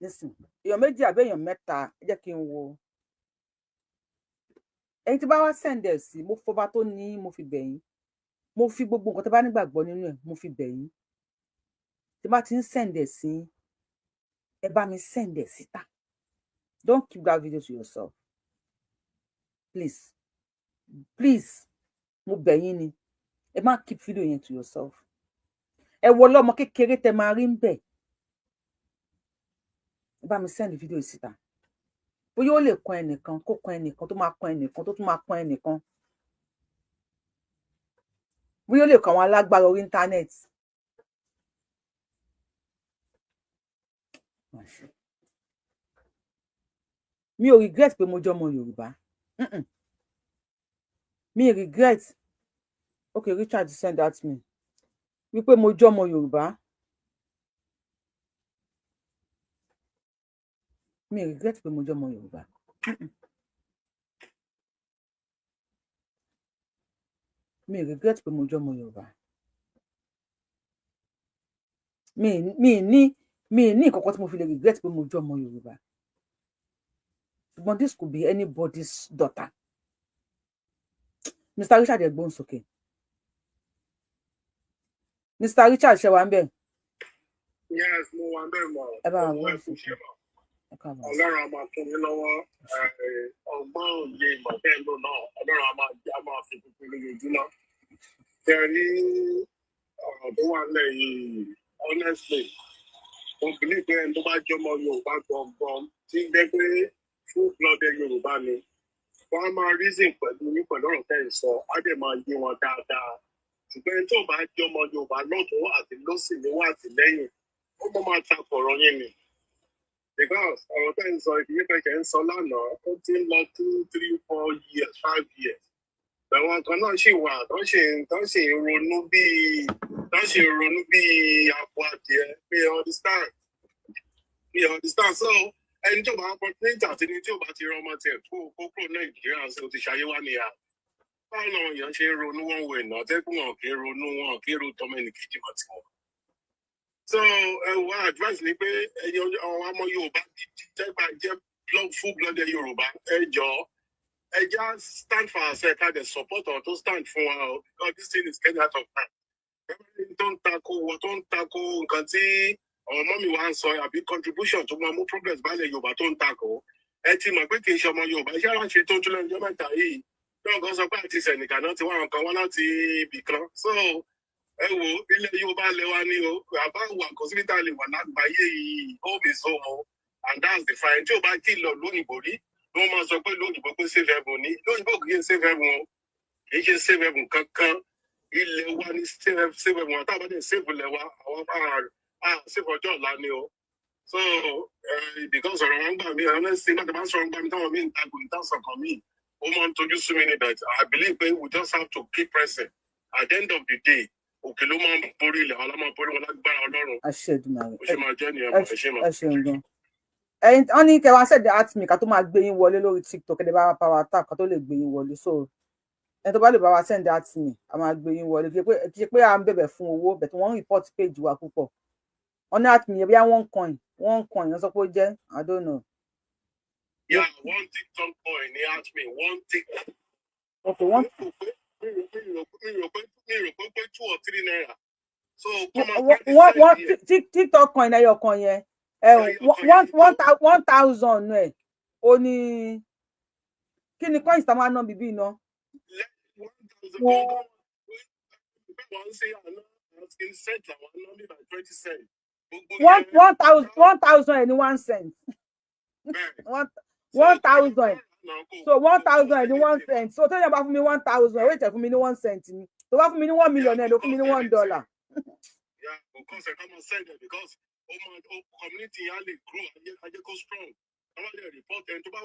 Listen, èèyàn méjì àbí èèyàn mẹ́ta, ẹ jẹ́ kí n wo. Ẹ̀yin tí bá wá sẹ́ndẹ̀ sí, mo fọba tó ní mo fi bẹ̀ yín. Mo fi gbogbo nǹkan tí bá nígbàgbọ́ nínú ẹ̀, mo fi bẹ̀ yín. Tí bá ti ń sẹ́ndẹ̀ sí, ẹ bá mi sẹ́ndẹ̀ síta. Don't keep that video to yourself. Please. Please. Mo bẹ̀ yín ni. Ẹ má keep video yẹn to yourself. Ẹ wo lọ́mọ kékeré tẹ máa rí ń bẹ̀. Ẹ bá mi send video síta. Bóyá ó lè kan ẹnìkan, kó kan ẹnìkan, tó máa kan ẹnìkan, tó tún máa kan ẹnìkan. Bóyá ó lè kan àwọn alágbára orí íńtánẹ́ẹ̀tì. Mi ò regret pé mo jẹ́ ọmọ Yorùbá. Mi regret. Okay, Richard send that to me. Wípé mo jẹ́ ọmọ Yorùbá. Mi regret pé mo jẹ́ ọmọ Yorùbá. Mi regret pé mo jẹ́ ọmọ Yorùbá. Mi ní nǹkan kan tí mo fi lè regret pé mo jẹ́ ọmọ Yorùbá. But this could be anybody's daughter. Mr. Richard ẹ̀gbọ́n sókè. Mr. Richard ṣe wà ń bẹ̀. Yes, mo wà bẹ́ẹ̀ mọ̀. Ẹ bá Ọmọ wọn ẹ̀kú ṣe mọ̀. ẹ káàbọ̀. Ọlọ́run á máa fún yín lọ́wọ́. Ọgbọ́n òye ìmọ̀ tẹ́ ń lò náà. Ọlọ́run á máa fi kúkú lójoojúmọ́. Ṣé ẹ rí ọ̀rọ̀ tó wà nílẹ̀ yìí, honestly, mo believe pé ẹni tó bá jọmọ Yorùbá gbọ̀ngàn tí ń jẹ́ pé full-blooded Yorùbá ni, wọ́n á máa reason pẹ̀lú ọ̀rọ̀ tẹ́ ń sọ, á dẹ̀ máa yé wọn dáadáa. Ṣùgbọ́n ẹni tó bá jọmọ Yorùbá lọ́tún àti lọ́sì níwọ̀n àtìlẹ́yìn, ó mọ̀ máa takò ọ̀rọ̀ yín ni. Because ọ̀rọ̀ tẹ́ ń sọ ìdílé pẹ̀kẹ́ ń sọ lánàá, ó ti ń lọ 2, 3, 4 years, 5 years. Àwọn kan náà ṣì wà tó ṣì ń ronú bíi àpò adìẹ, mi understand. So ẹni tó bá opportunity àti ní tí ò bá ti rán ọmọ tiẹ̀ kó kúrò Nàìjíríà ṣe ó ti ṣayé wá nìyà. Báwo làwọn èèyàn ṣe ń ronú wọn wò ìná tẹ́kùn wọn kì í ronú wọn kì í ro tọmọ ẹnì kejì mọ́ tiwọn. So advice ni pé ẹ̀yin ọmọ Yorùbá tẹ́gbà jẹ́ full-blooded Yorùbá ẹ just stand for ourselves and support our to stand for our because this thing is getting out of hand. Don't tackle nǹkan tí àwọn ọmọ mi wá ń sọ àbí contribution tó máa mú progress bá lè Yorùbá tó ń tackle. Ẹ ti mọ̀ pé kì í ṣe ọmọ Yorùbá iṣẹ́ aláṣẹ tó ń tún lẹ́nu mẹ́ta yìí. Náà kan sọ pé àti Sẹ̀nìkà náà ti wá àwọn kan wá láti ibì kan. So ẹ wo ilẹ̀ Yorùbá lẹ́wà ní o àbá wà kò síbi tá a lè wà lágbàáyé yìí home is home and that's the fine. Tí o bá kí lọ lóyìnbó rí wọ́n máa sọ pé lóyìnbó pé save heaven ní lóyìnbó kì í save heaven o kì í ṣe save heaven kankan ilẹ̀ wa ní save heaven àtàwọn àbádẹ́ save ilẹ̀ wa àwọn save ọjọ́ ọ̀la ni o. So because ọ̀rọ̀ wọn gbà mí honestly nígbà tí wọ́n sọ̀rọ̀ gbà mí táwọn mí ń takò ìtàsán kan mí ó máa ń tojú sú mi ní that I believe pé we just have to keep pressing at the end of the day òkè ló máa ń borí ilẹ̀ àwọn máa ń borí wọn lágbára Ọlọ́run. ó ṣe máa jẹ́ nìyẹn ẹ ṣe máa. ẹ̀yin wọ́n ní kẹwàá sẹdẹ atmi ká tó máa gbé yín wọlé lórí TikTok ẹdẹ bá wa power tap ká tó lè gbé yín wọlé so ẹni tó bá lè bá wa send atmi a máa gbé yín wọlé kí ṣe pé à ń bẹ̀bẹ̀ fún owó bẹ̀ tí wọ́n ń report page wa púpọ̀ wọ́n ní atmi yẹn bí one coin wọ́n sọ pé ó jẹ́ I don't know. Yeah, one TikTok coin ní atmi one TikTok. Okay, one. mi rò pé 2 or 3 naira. So TikTok coin ẹyọ kan yẹn. 1,000 ẹ o ní kí ni coins tá máa ná bíbí iná. 1,000 ẹ ní 1 cent. 1,000 ẹ so 1,000 ẹ ní 1 cent so tó yẹ bá fún mi 1,000 ẹ wait ẹ fún mi ní 1 cent ni tó bá fún mi ní 1 million ẹ ló fún mi ní $1. Yeah, because I come and send it because community yẹn lè grow ajẹ́ kó strong. Àwọn lè report ẹni tó bá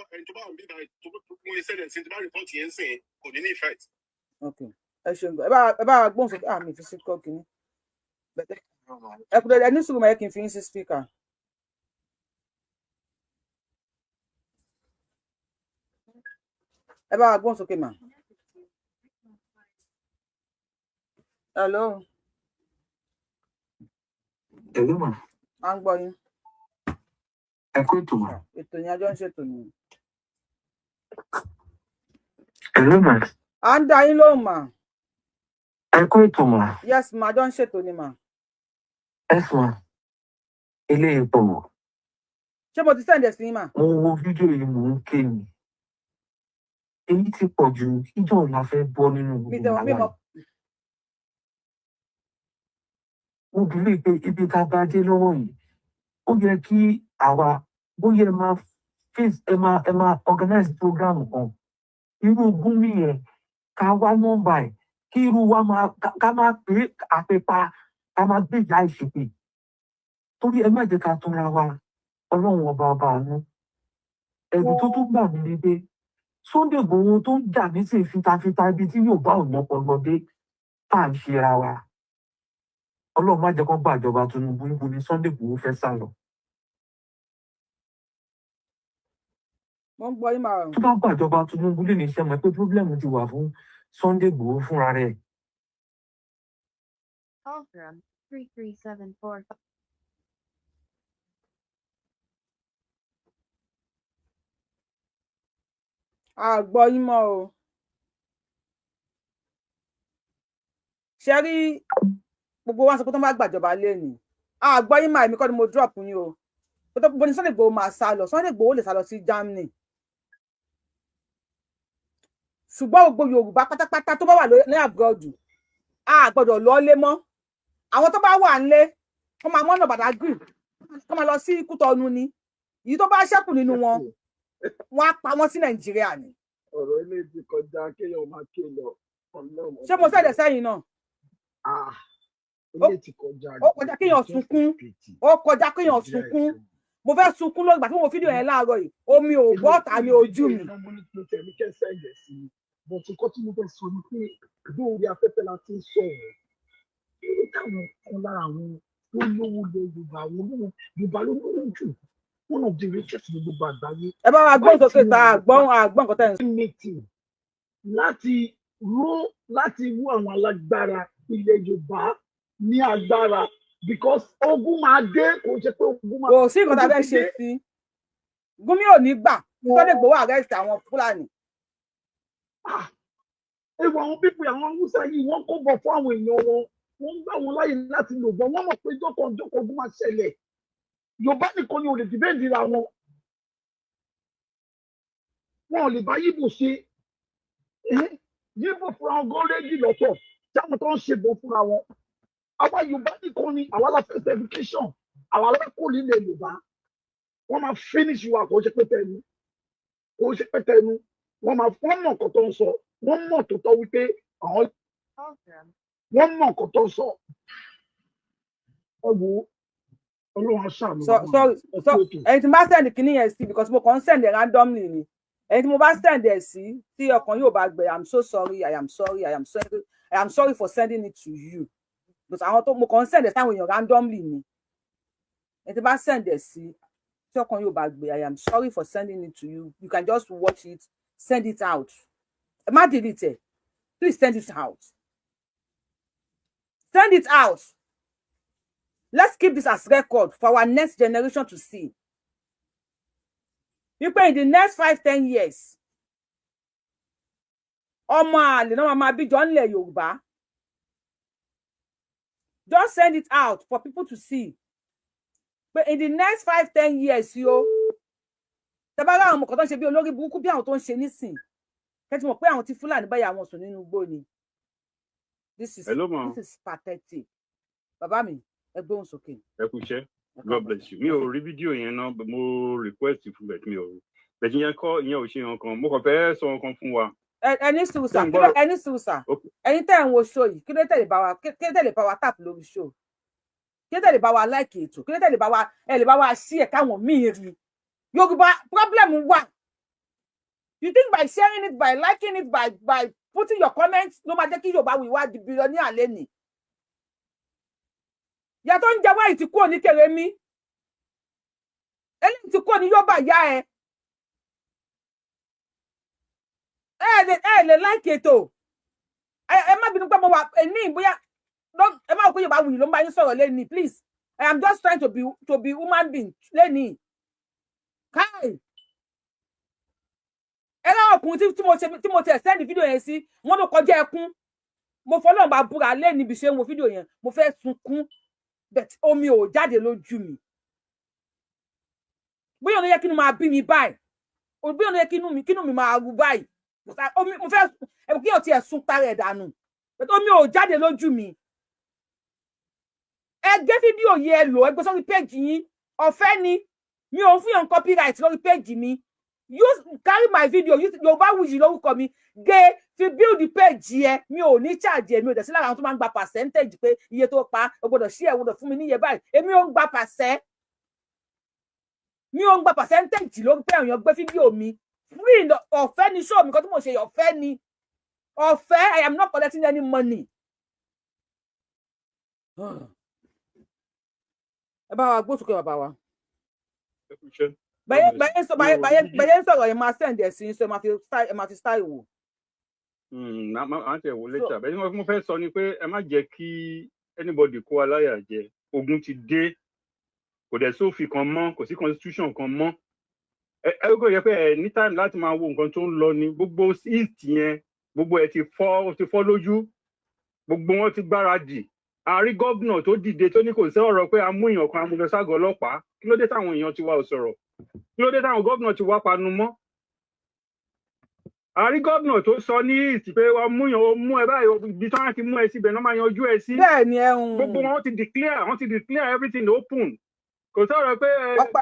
ń bí báyìí tó mú iṣẹ́ rẹ̀ sí tó bá report yẹn sìn kò ní ní effect. Okay, ẹ ṣeun ẹ bá gbóhùn sókè àmì fi sí kọ́ kìíní. Ẹ kúrò ẹ ní sùúrù mọ́ ẹ kì í fi yín sí speaker. Ẹ bá gbóhùn sókè mà. Hello. Hello ma. À ń gbọ́ yín. Ẹ kú ètò ma. Ètò yẹn ajọ́ ń ṣètò yìí. Hello ma. À ń dá yín lóhùn mà. Ẹ kú ètò ma. Yes ma, ajọ́ ń ṣètò ni mà. Yes ma. Ilé ipò. Ṣé mo ti sẹ́ǹdẹ̀ sí yín mà? Mo wo fídíò yìí mò ń ké ni. Èyí ti pọ̀ jù ìjọ la fẹ́ bọ́ nínú gbogbo wàhálà. Mo believe pé ibi ká bá dé lọ́wọ́ yìí ó yẹ kí àwa bóyá ẹ máa organize program kan irú Gumi yẹn ká wá nọ́mbà ẹ̀ kí irú wa ká máa pè é àpèpà ká máa gbèjà ìṣèpè torí ẹ má jẹ́ ká túnra wa Ọlọ́run ọba àánú ẹ̀rù tó tún gbà mí ni pé Sunday Igboho tó ń jà nísìnyí fitafita ibi tí yóò bá òun ọpọlọdé tá à ń ṣera wa Ọlọ́run má jẹ́ kó gbàjọba Tinubu níbo ni Sunday Igboho fẹ́ sá lọ. Mo ń gbọ́ yín máa. Tó bá gbàjọba Tinubu lè ní iṣẹ́ mọ̀ pé pírọ́blẹ́mù ti wà fún Sunday Igboho fúnra rẹ̀. Call 33745. Gbọ́ yín mọ́ o. Ṣé rí gbogbo wa sọ pé tó bá gbàjọba lẹ́nu àgbọ̀ yín máa èmi kọ́ ni mo drop yín o bó ni Sunday Igboho máa sá lọ Sunday Igboho lè sá lọ sí Germany ṣùgbọ́n gbogbo Yorùbá pátápátá tó bá wà ní abroad a gbọ́dọ̀ lọ lé mọ́ àwọn tó bá wà nílé wọ́n máa mọ́nà Badagry wọ́n máa lọ sí Kútọ́nù ni èyí tó bá ṣẹ́kù nínú wọn wọ́n á pa wọ́n sí Nàìjíríà ni. ọ̀rọ̀ ilé ti kọjá kéèyàn máa ké lọ. ṣé mo fẹ́ẹ̀ sẹ́yìn náà. ilé ti kọjá. ó kọjá kéèyàn sunkún ó kọjá kéèyàn sunkún mo fẹ́ sunkún lọ́gbà tí mo fídíò yẹn láàárọ̀ yìí omi ò bọ́ ọ̀tá ní ojú mi. bọ̀tù kọ́ tí mo fẹ́ sọ ni pé lórí afẹ́fẹ́ la ti ń sọ̀rọ̀ kí káwọn kan lára àwọn tó lówó lọ Yorùbá àwọn olówó Yorùbá ló lówó jù one of the richest ní gbogbo àgbáyé. ẹ bá wa gbọ́n sókè ta àgbọ̀n nǹkan tẹ̀ ń sọ. láti wú àwọn alágbára ilẹ̀ Yorùbá ní agbára because ogun máa dé kò ṣe pé ogun máa. kò sí nǹkan tá a fẹ́ ṣe sí Gumi ò ní gbà Sunday Igboho arrest àwọn Fúlàní. ewu àwọn pípẹ́ àwọn Haúsá yìí wọ́n kó bọ̀ fún àwọn èèyàn wọn wọ́n ń gbà wọ́n láyè láti lò bọ̀ wọ́n mọ̀ pé jọ́kọ̀ọ́jọ́kọ̀ ogun máa ṣẹlẹ̀ Yorùbá nìkan ni ò lè dìbẹ́ǹdì ra wọn ò lè bá Yíbò ṣe Yíbò fúnra wọn gan rédí lọ́tọ̀ táwọn tó ń ṣe bọ̀ fúnra wọn àwa Yorùbá nìkan ni àwa la fẹ́ education àwa la kó nílẹ̀ Yorùbá wọ́n máa finish wa kò ṣe pé tẹnu wọ́n mọ̀ nǹkan tó ń sọ wọ́n mọ̀ tó tọ́ wípé àwọn wọ́n mọ̀ nǹkan tó ń sọ ẹ wo Ọlọ́run aṣáàlú. ẹni tí mo bá send kìíní yẹn sí because mo kàn ń send randomly ni ẹni tí mo bá send ẹ sí tí ọkàn yóò bá gbẹ I'm so sorry I am sorry for sending it to you but àwọn tó mo kàn ń send ẹ sáwọn èèyàn randomly ni ẹni tí bá send ẹ sí tí ọkàn yóò bá gbé I am sorry for sending it to you you can just watch it send it out ẹ má delete it please send it out let's keep this as record for our next generation to see wípé in the next 5-10 years ọmọ àlè náà máa bí jọ nílẹ̀ Yorùbá just send it out for people to see but in the next 5-10 years yo tabara àwọn ọmọ kan tó ń ṣe bí olórí burúkú bí àwọn tó ń ṣe nísìn kẹ́tí mọ̀ pé àwọn tí Fúlàní báyà àwọn sùn nínú igbó ni this is pathetic bàbá mi ẹ gbóhùn sókè. ẹ kú iṣẹ́ God bless you mi ò rí fídíò yẹn náà mo request fún bẹ́ẹ̀ mi ò rí bẹ́ẹ̀ yẹn kọ́ ìyẹn ò ṣe yẹn kan mo kàn fẹ́ sọ nǹkan fún wa. ẹni sùúsà ẹni tẹ́ ẹ̀ ń wo show yìí kí ló tẹ̀lé bá wa tap lórí show kí ló tẹ̀lé bá wa like ètò kí ló tẹ̀lé bá wa sí ẹ̀ káwọn míì rí Yorùbá problem wà you think by sharing it by liking it by putting your comments ló máa jẹ́ kí Yorùbá wíwá di billionaire lẹ́nìí ìyá tó ń jẹ wáyé ti kúrò ní Kèrèmí eléyìí ti kúrò ní Yorùbá yá ẹ lè like ètò ẹ má bínú pé mo wà ní bóyá ẹ má wò pé Yorùbá wùyí ló ń bá yín sọ̀rọ̀ lẹ́nìí please I am just trying to be human being lẹ́nìí káì ẹ láwọn ọkùnrin tí mo ti send fídíò yẹn sí wọn ló kọjá ẹkún mo fọlọ́run bá búra lẹ́nìí ibi ṣe ń wo fídíò yẹn mo fẹ́ sunkún but omi ò jáde lójú mi bóyá ọ̀nà yẹ kí inú máa bí mi báyìí bóyá ọ̀nà yẹ kí inú mi máa rú báyìí mo fẹ́ kí ọtí ẹ̀ sún tara ẹ̀ dànù but omi ò jáde lójú mi ẹ gé fídíò yẹn lò ẹ gbé sórí péjì yín ọ̀fẹ́ ni mi ò ń fún yàn copyright lórí péjì mi use carry my video Yorùbáwùyí lórúkọ mi gé fi build the page yẹ mi ò ní charge mi ò dẹ̀ sí lára àwọn tó máa ń gba percentage pé iye tó pa o gbọ́dọ̀ ṣí ẹ̀ gbọ́dọ̀ fún mi níye báyìí èmi ò ń gba percentage ló ń pẹ́ èèyàn gbé fídíò mi free ọ̀fẹ́ ni show mi kan tí mo ṣe ọ̀fẹ́ ni ọ̀fẹ́ I am not collecting any money. ẹ bá wa gbósùkẹ́ bàbá wa. bẹ́ẹ̀ sọ̀rọ̀ yẹn máa send ẹ̀ sí so ẹ máa fi style wò. máa tẹ̀ wò later bẹ́ẹ̀ mo fẹ́ sọ ni pé ẹ má jẹ́ kí anybody kó aláyà jẹ ogun ti dé kò dẹ̀ sófin kan mọ́ kò sí constitution kan mọ́ ẹ kò yẹ pé ẹ ní time láti máa wo nǹkan tó ń lọ ní gbogbo east yẹn gbogbo ẹ ti fọ́ lójú gbogbo wọn ti gbáradì àrí gómìnà tó dìde tó ní kò sí ọ̀rọ̀ pé a mú èèyàn kan amúlọ ságọ́ ọlọ́pàá kí ló dé táwọn èèyàn ti wá ò sọ̀rọ̀ kí ló dé táwọn gómìnà ti wá panu mọ́ àrí gómìnà tó sọ ní ìsì pé wọ́n mú èèyàn ó mú ẹ báyìí ibi tí wọ́n ti mú ẹ síbẹ̀ náà máa yanjú ẹ sí bẹ́ẹ̀ ni gbogbo wọn ti declare everything open kò sọ̀rọ̀ pé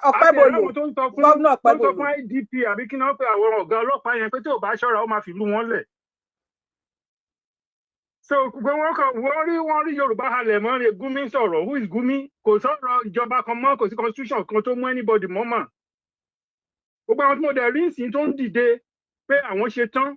Ọpẹ́bọlò tó ń sọ gómìnà Ọpẹ́bọlò fún IDP àbí kí náà pé àwọn ọ̀gá ọlọ́pàá yẹn pé tí ò bá ṣọ́ra ó máa fìlú wọn lẹ̀ so pé wọ́n rí Yorùbá halẹ̀ mọ́ ni Gumi sọ̀rọ̀ who is Gumi kò sọ̀rọ̀ ìjọba kan mọ́ kò sí constitution kan tó mú anybody mọ́ mà gbogbo àwọn tí mo dẹ̀ rí ìsìn tó ń dìde pé àwọn ṣe tán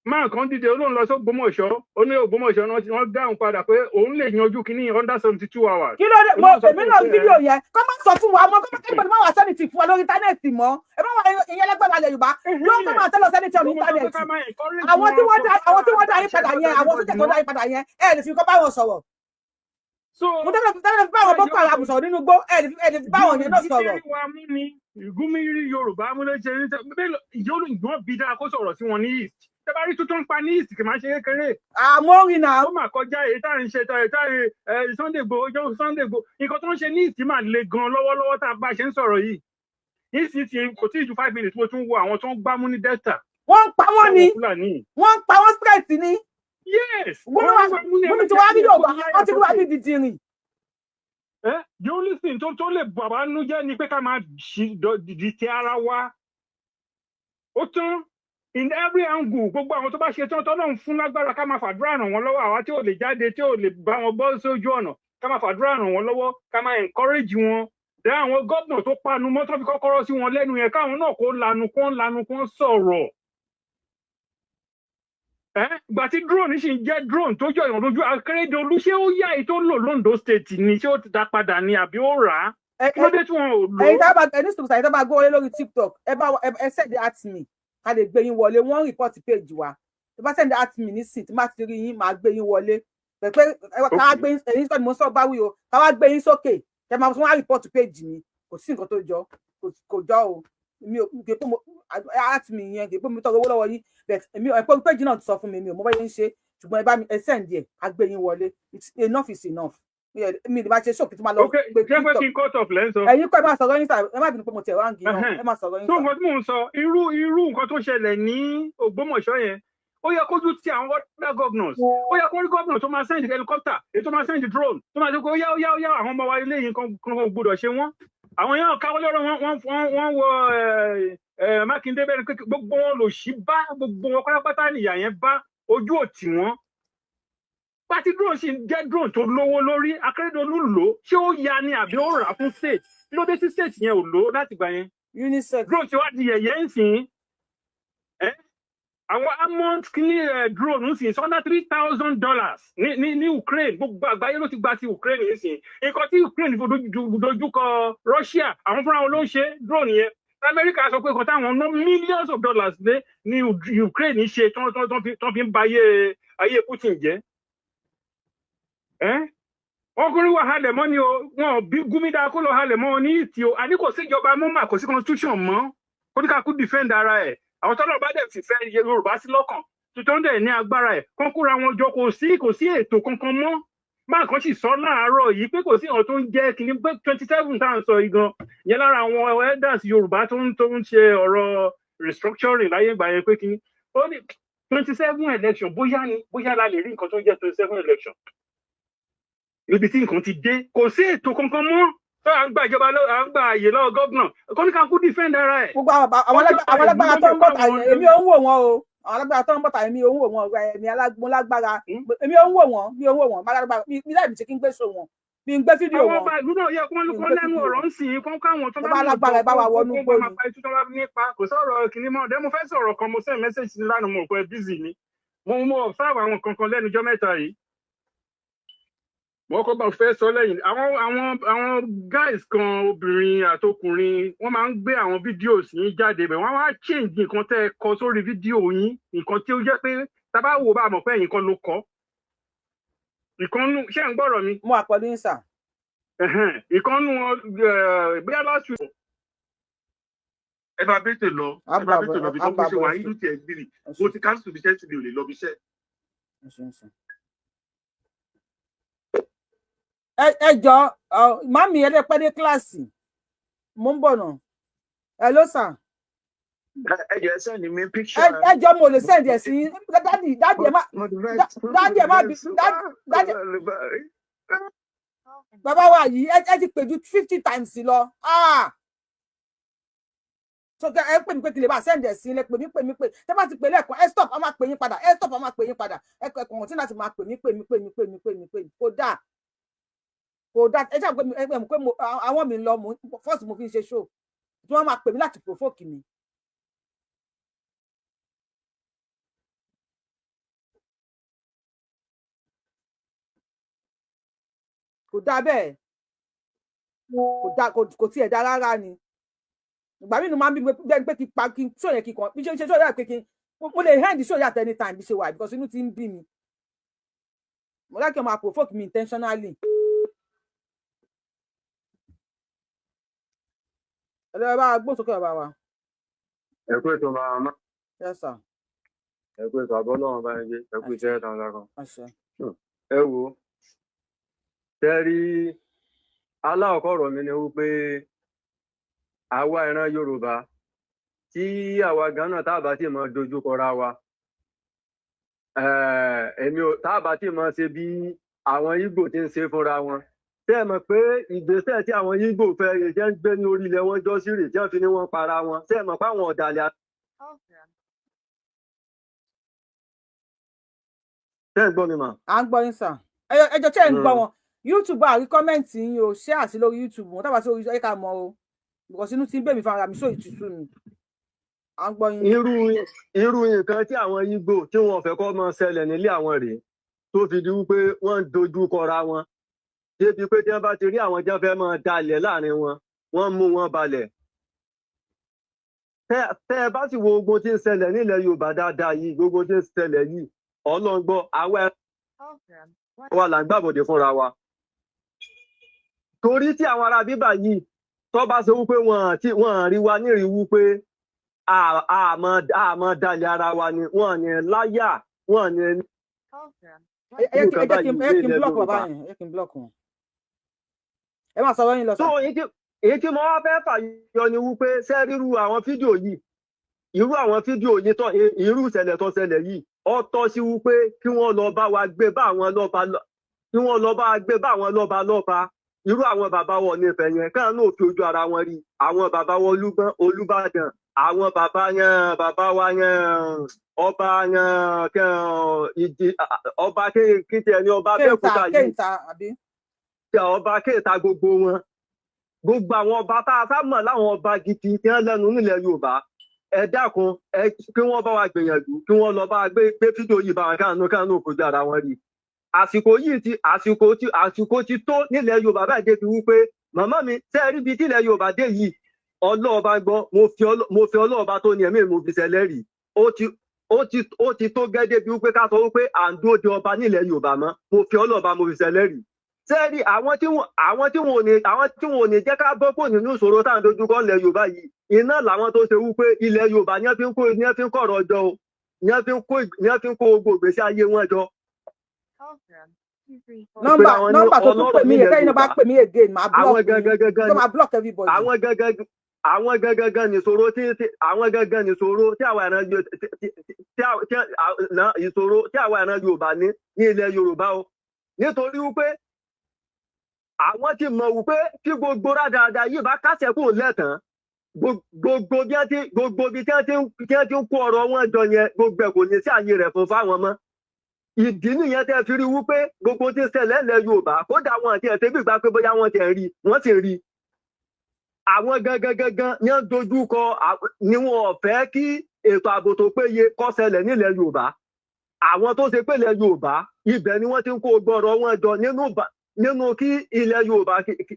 máa kan dìde olóhùn lọ sí Ògbómọ̀ṣọ́ ó ní Ògbómọ̀ṣọ́ náà wọ́n dáhùn padà pé òun lè yanjú kínní under 72 hours. kí ló dé mo èmi náà fídíò yẹn kọ́ máa sọ fún wa ọmọ kọ́ máa kẹ́gbẹ̀ẹ́ máa wà sẹ́nìtì fún wa lórí íńtánẹ́ẹ̀tì mọ́ ẹ bá wà ìyẹn lẹ́gbẹ̀ẹ́ wa Yorùbá yóò kọ́ máa tẹ́lọ̀ sẹ́nìtì ọ̀nà íńtánẹ́ẹ̀tì àwọn tí wọ́n darí padà yẹn àwọn tó jẹ́ tó darí padà yẹn ẹ̀ lè fi kọ́ bá wọn sọ̀rọ̀ mo tẹ́lẹ̀ fi bá àwọn Boko Haram sọ̀rọ̀ nínú gbó ẹ̀ lè fi bá àwọn yẹn náà sọ̀rọ̀. Gumi rí Yorùbá múlẹ̀ ṣe ìjọba bí dáa kó sọ̀rọ̀ sí wọn ní east tẹ́bárí tuntun ń pa ní ìsìnkì máa ṣe kékeré. àmọ́rin náà. ó mà kọjá èyí tá à ń ṣe Sunday Igboho nǹkan tó ń ṣe ní ìsìn máa le gan lọ́wọ́lọ́wọ́ tá a bá ṣe ń sọ̀rọ̀ yìí. ìsìn kò tí ì ju 5 minutes mo tún wo àwọn tó ń gbámú ní Delta. wọ́n ń pa wọ́n ni wọ́n ń pa wọ́n straight ni. yes. Gumi tí wàá rí Yorùbá wọ́n ti wá ní dídìrín. the only thing tó lè bàbá nú jẹ́ ni pé ká máa dìtẹ̀ ara wa. ó tán in every angle gbogbo àwọn tó bá ṣe tán tọ́lọ́ ń fún lágbára ká máa fàdúrà ràn wọ́n lọ́wọ́ àwa tí ò lè jáde tí ò lè bá wọn bọ́ sójú ọ̀nà ká máa fàdúrà ràn wọ́n lọ́wọ́ ká máa encourage wọn dá àwọn gómìnà tó panu mọ́ tó fi kọ́kọ́rọ́ sí wọn lẹ́nu yẹn káwọn náà kó lanu kó sọ̀rọ̀. ìgbà tí drone sì ń jẹ́ drone tó jọ ìwọ̀n lójú Akérédolú ṣé ó yá èyí tó lò l'Ondo State ni ṣé ó ti dá padà ni àbí ó rà á kí ló dé tí wọn ò lò. ẹ̀yin dábàá ẹni sọ̀rọ̀ sàyẹ̀dá bá gbọ́ wọlé lórí TikTok ẹ send at me ká lè gbé yín wọlé wọ́n report page wa tó bá send at me nísìn tí má ti rí yín máa gbé yín wọlé pẹ̀pẹ́ ká gbé ẹ̀yin sọ̀rọ̀ mo sọ báwí o ká wá gbé yín sókè kẹ máa tún wá report page mi kò sí nǹkan tó jọ kò jọ o mi ò kè pé mo at me yẹn kè pé mo tọrọ owó lọ́wọ́ yín but èmi ò pé page náà ti sọ fún mi ò mọ báyẹn ń ṣe ṣùgbọ́n ẹ bá mi ẹ send ẹ ká gbé yín wọlé enough is enough mi ìdí bá ṣe ṣòkè tí máa lọ gbé TikTok ẹ̀yin kọ́ ẹ máa sọ̀rọ̀ yín sà ẹ má bínú pé mo tẹ̀ wáǹgì náà ẹ máa sọ̀rọ̀ yín sà. tó nǹkan tí mò ń sọ irú nǹkan tó ṣẹlẹ̀ ní Ògbómọ̀ṣọ́ yẹn ó yẹ kójú ti àwọn other governors ó yẹ kó rí governor tó máa send helicopter èyí tó máa send drone tó máa ṣe kó yá àwọn ọmọ wa ilé yìí kan gbọ́dọ̀ ṣe wọ́n àwọn yẹn káwọ́ lọ́rọ̀ wọ́n wọ Mákindé bẹ́ẹ̀ ni pé gbogbo wọn lò sí bá gbogbo wọn pátápátá nìyà yẹn bá ojú òtí wọn pàtí drone sì jẹ́ drone tó lówó lórí Akérédolú lò ṣé ó ya ni àbí ó rà fún state kí ló dé tí state yẹn ò lò láti gbà yẹn. UNICEF drone ti wá di yẹ̀yẹ́ ń sìn àwọn amount kìíní drone ń sìn sọ́nà $3,000 ní Ukraine gbogbo àgbáyé ló ti gba ti Ukraine yìí sìn nǹkan tí Ukraine dojúkọ Russia àwọn fúnra wọn ló ń ṣe drone yẹn Amẹ́ríkà sọ pé nǹkan táwọn ná millions of dollars lé ní Ukraine ṣe tó fi ń ba ayé Putin jẹ́. Wọ́n kúrú wà halẹ̀ mọ́ ni o wọn bí Gumi dáa kó lọ halẹ̀ mọ́ ní ìtì o àní kò sí ìjọba mọ́mà kò sí constitution mọ́ kó ní ká kú defend ara ẹ̀ àwọn tọ́lọ̀ bá dẹ̀ sì fẹ́ Yorùbá sí lọ́kàn tuntun dẹ̀ ní agbára ẹ̀ kán kúra wọn jọ kò sí ètò kankan mọ́ báà kan sì sọ láàárọ̀ yìí pé kò sí àwọn tó ń jẹ́ kìíní pé 27 tá à ń sọ yìí gan yẹn lára àwọn elders Yorùbá tó ń ṣe ọ̀rọ̀ restructuring láyé ìgbà yẹn pé kìíní ó ní 27 election bóyá la lè rí nǹkan tó ń jẹ́ 27 election ibi tí nǹkan ti dé kò sí ètò kankan mọ́ tó à ń gba ìjọba à ń gba àyè lọ́wọ́ gómìnà kọ́níkàkú defend ara ẹ̀. gbogbo àwọn alágbára tó ń bọ̀ tà èmi ò ń wò wọ́n o àwọn alágbára tó ń bọ̀ tà èmi ò ń wò wọ́n èmi alágbára èmi ò ń wò wọ́n mi láì bí ṣe kí n gbé so wọn mi ń gbé fídíò wọn. àwọn ọba ìlú náà yẹ kó lẹ́nu ọ̀rọ̀ ń sìn kó káwọn tó bá alágbára ẹ bá wa wọnú gbòòrò. kò sọ̀rọ̀ kìíní mọ́ ọ̀dẹ́ mo fẹ́ sọ̀rọ̀ kan mo send message lánàá mo pẹ́ busy ni mo observe àwọn kankan lẹ́nu ọjọ́ mẹ́ta yìí wọ́n kọ́ bá fẹ́ sọ lẹ́yìn àwọn guys kan obìnrin àtọkùnrin wọ́n máa ń gbé àwọn videos yín jáde bẹ̀ wọ́n wá change nǹkan tẹ́ ẹ kọ sórí fídíò yín nǹkan tí ó jẹ́ pé tá bá wò bá mọ̀ pé ẹ̀yin kan ló kọ ìkànnù ṣé ń gbọ́rọ̀ mi. mo àpọ̀lú yín sà. ìkànnù bóyá last week. ẹ bá bẹ́tẹ̀ lọ bí tó ṣe wà nínú tiẹ̀ gbìrì mo ti cancel bí iṣẹ́ tí mi ò lè lọ bí iṣẹ́. ẹ jọ mami ẹ lẹpẹ ní kíláàsì mo ń bọ̀ náà hello sir. ẹ jẹ́ send mi picture. ẹ jọ mo lè send ẹ sí dáàdì ẹ má dáàdì bàbá wa yìí ẹ ti pè ju 50 times lọ so ẹ pè mí pé kí lè bá send ẹ sí ilé pè mí tẹ́ bá ti pè lẹ́ẹ̀kan ẹ stop a máa pè yín padà ẹ stop a máa pè yín padà ẹ kàn tí láti máa pè mí kò dáa ẹ ṣáà pé àwọn mi ń lọ first mo fi ń ṣe show tí wọ́n máa pè mí láti provoke mi. kò dáa bẹ́ẹ̀ kò tiẹ̀ dá rárá ni ìgbà mí ni máa ń bí pé kí pa kí show yẹn kíkan bí ṣe show yẹn pé kí mo lè hand show yẹn at any time bí ṣe wà because inú ti ń bí mi mo láti máa provoke mi intentionally. ẹ bá gbó sókè bàbá wa. ẹ kú ètò máa má. Yes sir. ẹ kú ètò àbọ̀ lọ́wọ́ bá ń gbé ẹ kú iṣẹ́ takuntakun. ẹ wo tẹ́rí aláwọ̀kọ́ ọ̀rọ̀ mi ni wípé àwa ìran Yorùbá tí àwa Ghana tá a bá ti máa dojú kọra wa èmi ò tá a bá ti máa ṣe bí àwọn Ìgbò ti ń ṣe fúnra wọn tẹ́ ẹ mọ̀ pé ìgbésẹ̀ tí àwọn Ìgbò fẹ́ jẹ́ ń gbé ní orí ilẹ̀ wọn jọ sí rè tí wọ́n fi ní wọ́n para wọn tẹ́ ẹ mọ̀ pé àwọn ọ̀dàlẹ̀ tẹ́ ẹ gbọ́ mi mà. à ń gbọ́ yín sà ẹjọ́ tí ẹ̀ ń gbọ́ wọn YouTube àrí kọ́mẹ́ǹtì yín o ṣé àti lórí YouTube wọn tábà sí orí ẹ̀ka mọ́ o because inú ti ń bẹ̀ mí fara mi sóò ìtútù mi à ń gbọ́ yín. irú nǹkan tí àwọn Ìgbò tí wọn fẹ́ kó máa ṣẹlẹ̀ nílé àwọn rèé tó fi di wípé wọ́n ń dojú kọra wọn débi pé tí wọ́n bá ti rí àwọn jẹ́ fẹ́ máa dalẹ̀ láàrin wọn wọ́n mú wọn balẹ̀. tẹ́ ẹ bá sì wo ogun tí ń ṣẹlẹ̀ nílẹ̀ Yorùbá dáadáa yìí gbogbo tí ń ṣẹlẹ̀ yìí ọlọ́ngbọ́ àwa là ń gbàbọ̀dé fúnra wa. torí tí àwọn ará bíbà yìí tó bá ṣe wípé wọ́n rí wa nírìí wípé àmọ́ dalẹ̀ ara wa ni wọ́n ní láyà wọ́n ní. ẹ kí n block bàbá yẹn ẹ kí n block wọn ẹ máa sọ̀rọ̀ yín lọ sọ. èyí tí mo wá fẹ́ fàyọ ni wípé ṣé ríru àwọn fídíò yìí irú àwọn fídíò yìí tó irú ìṣẹ̀lẹ̀ tó ṣẹlẹ̀ yìí ó tọ́ sí wípé kí wọ́n lọ bá wa gbé bá àwọn lọ́ba kí wọ́n lọ bá wa gbé bá àwọn lọ́ba irú àwọn bàbá wọn nífẹ̀ẹ́ yẹn káà náà fi ojú ara wọn rí àwọn bàbá wọn Olúbàdàn àwọn bàbá wa yẹn ọba yẹn ọba kéèké ẹni ọba Abẹ́òkúta yìí ọba kéèta gbogbo wọn gbogbo àwọn ọba tá a sá mọ̀ láwọn ọba gidi tí wọ́n lẹ́nu nílẹ̀ Yorùbá ẹ dákun kí wọ́n bá wa gbìyànjú kí wọ́n lọ bá gbé fídíò yìí bá wọn káànú kojú ara wọn rí àsìkò ti tó nílẹ̀ Yorùbá báyìí débi wípé màmá mi tẹ́ ẹ rí ibi tí ilẹ̀ Yorùbá dé yìí ọlọ́ọ̀bá gbọ́ mo fi ọlọ́ọ̀bá tó ní ẹ̀mí mo fi ṣẹlẹ̀ rí ó ti tó gẹ́gẹ́ bí wípé ká sọ wípé à ń dúró de ọba nílẹ̀ Yorùbá mọ́ mo fi ọlọ́ọ̀bá mo fi ṣẹlẹ̀ rí sẹ́ẹ̀rí àwọn tí wọn ò ní jẹ́ ká bọ́ kò nínú ìṣòro tá à ń dojúkọ ilẹ̀ Yorùbá yìí iná làwọn tó ṣe wípé ilẹ̀ Yorùbá ní ẹ fi ń kọ̀rọ̀ jọ o ní ẹ fi ń kó gbogbo ìgbésí ayé wọn jọ. nọ́mbà tó tún pè mí yẹn kẹ́yìn náà bá pè mí again máa block everybody. àwọn gangan nìṣòro tí àwa ìran Yorùbá ní ilẹ̀ Yorùbá o nítorí wípé àwọn ti mọ̀ wípé kí gbogbo rádaràda yìí bá kásẹ̀ kúrò lẹ́tàn gbogbo bí tí wọ́n ti ń kó ọ̀rọ̀ wọn jọ yẹn gbogbo ẹ̀ kò ní sí àyè rẹ̀ fún fáwọn mọ́. ìdí nìyẹn tẹ́ fi rí wípé gbogbo tí ń ṣẹlẹ̀ ilẹ̀ Yorùbá kódà wọn àti ẹ̀sẹ̀ bí gbà pé bóyá wọ́n ti rí wọ́n ti rí. àwọn gangan ní wọ́n dojú kọ ni wọn ò fẹ́ kí ètò ààbò tó péye kó ṣẹlẹ̀ nílẹ̀ Yorùbá. àwọn tó ṣe pé ilẹ̀ Yorùbá ibẹ̀ ni wọ́n ti ń kó gbọ́rọ̀ wọn jọ nínú kí ilẹ̀ Yorùbá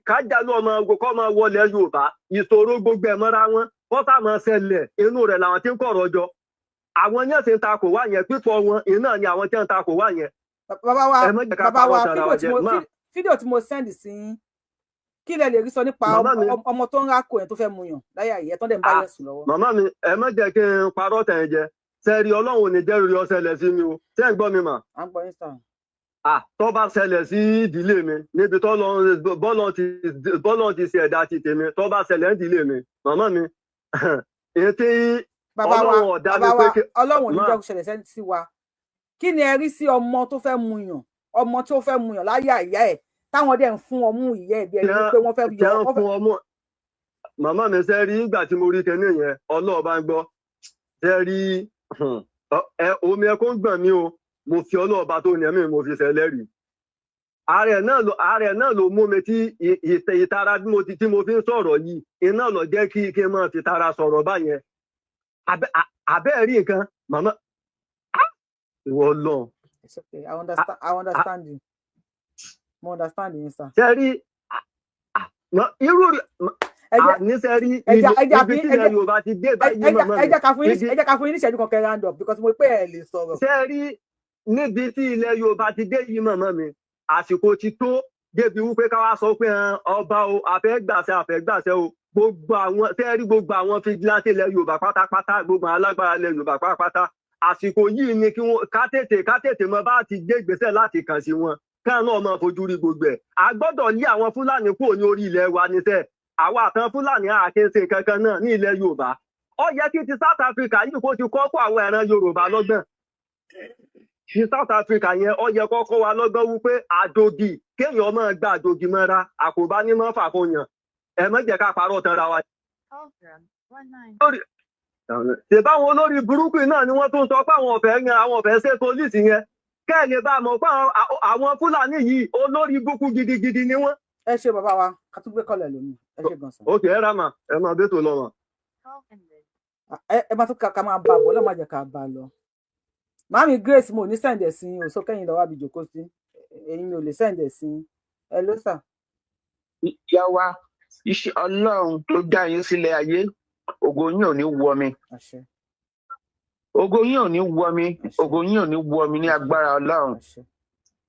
kájàlú ọmọ kọ́ máa wọlé Yorùbá ìṣòro gbogbo ẹ̀ mọ́ra wọn kọ́ sá máa ṣẹlẹ̀ inú rẹ̀ làwọn ti ń kọ̀rọ̀ jọ àwọn yẹn ti ń takò wá yẹn pípọ̀ wọn iná ni àwọn tí ń takò wá yẹn. bàbá wa fídíò tí mo send sí kí lẹ lè rí sọ nípa ọmọ tó ń rákò yẹn tó fẹ́ mu yàn láyà yẹn tó dẹ̀ ń bá yẹn sùn lọ́wọ́. màmá mi ẹ má jẹ́ kí n parọ́ tẹ̀ ẹ́ jẹ sẹ́ẹ̀rì Ọlọ́run ò ní jẹ́ rí ọsẹ lẹ̀ sí mi o ṣé ń gbọ́ mi mà. tó bá ṣẹlẹ̀ sí ìdílé mi níbi bọ́lọ̀ ti ṣe ẹ̀dá ti tèmi tó bá ṣẹlẹ̀ ìdílé mi màmá mi èyí tí bàbá wa Ọlọ́run ọ̀dá mi bàbá pé wa kí Ọlọ́run ò ní má jẹ́ kó ṣẹlẹ̀ sí wa kí ni ẹ rí sí ọmọ tó fẹ́ muyàn ọmọ tó fẹ́ muyàn láyà ìyá ẹ̀ táwọn dẹ̀ ń fún ọmú ìyá ẹ̀ bí ẹni pé wọ́n fẹ́ tí yọ wọ́n fún ọmọ màmá mi ṣe rí ìgbà tí mo rí kinní yẹn Ọlọ́run bá ń gbọ́ ṣe rí omi ẹkún gbọ̀n mi o mo fi Ọlọ́run bá tó ní ẹ̀mí mo fi ṣẹlẹ́rìí ààrẹ náà ló mú mi tí ìtara tí mo fi ń sọ̀rọ̀ yìí iná ló jẹ́ kí n máa fi tara sọ̀rọ̀ báyẹn abẹ́ rí nǹkan màmá ìwọ lọ. It's okay. I understand you. Mo understand you, sir. ṣe rí irú àníṣe rí ibi tí ilẹ̀ Yorùbá ti dé báyìí màmá mi. ẹ jẹ́ ká fún yín ní ìṣẹ́jú kan kẹ́ round up because mo pé ẹ lè sọ̀rọ̀. ṣe rí níbi tí ilẹ̀ Yorùbá ti dé yìí màmá mi àsìkò ti tó débi wípé ká wá sọ pé ọba o àfẹ́gbàṣẹ o gbogbo àwọn fìjìláńtì ilẹ̀ Yorùbá pátápátá gbogbo alágbára ilẹ̀ Yorùbá pátápátá àsìkò yìí ni kí wọn ká tètè mọ bá ti gbé ìgbésẹ̀ láti kàn sí wọn káà náà máa fojú rí gbogbo ẹ̀ a gbọ́dọ̀ lé àwọn Fúlàní kúrò ní orí ilẹ̀ wa níṣẹ́ àwa àtàn Fúlàní àkéṣe kankan náà ní ilẹ̀ Yorùbá ó yẹ kí ti South Africa yìí kó ti kọ́kọ́ àwọn ẹran Yorùbá lọ́gbọ̀n ní South Africa yẹn ó yẹ kọ́kọ́ wa lọ́gbọ́n wípé àdògì kéèyàn máa gba àdògì mọ́ra àkóbá ní mọ́ fàfọyàn ẹ má jẹ́ ká parọ́ tanra wa. ṣèbáwọn olórí burúkú náà ni wọ́n tún sọ pé àwọn ọ̀fẹ́ ṣe pólíìsì yẹn kẹ́ẹ̀lẹ́ bá mọ̀ pé àwọn Fúlàní yìí olórí burúkú gidigidi ni wọ́n. ẹ ṣe bàbá wa ká tún gbé kọlẹ̀ lónìí ẹ ṣe gan san. ok ẹ rà mà ẹ máa bẹ́tò lọ mà. ẹ máa tún ká máa bá a bọ̀ lọ́ọ́ má jẹ́ ká bá a lọ. Màámi Grace mo ní sẹ́ǹdẹ̀ sí yín o sọ kẹ́yìn lọ́wọ́ àbíjòkó sí ẹ̀yin ò lè sẹ́ǹdẹ̀ sí yín ẹ ló sà. ìyá wa iṣẹ́ Ọlọ́run tó dá yín sílẹ̀ ayé ògo yín ò ní wọ mi ògo yín ò ní wọ mi ògo yín ò ní wọ mi ní agbára Ọlọ́run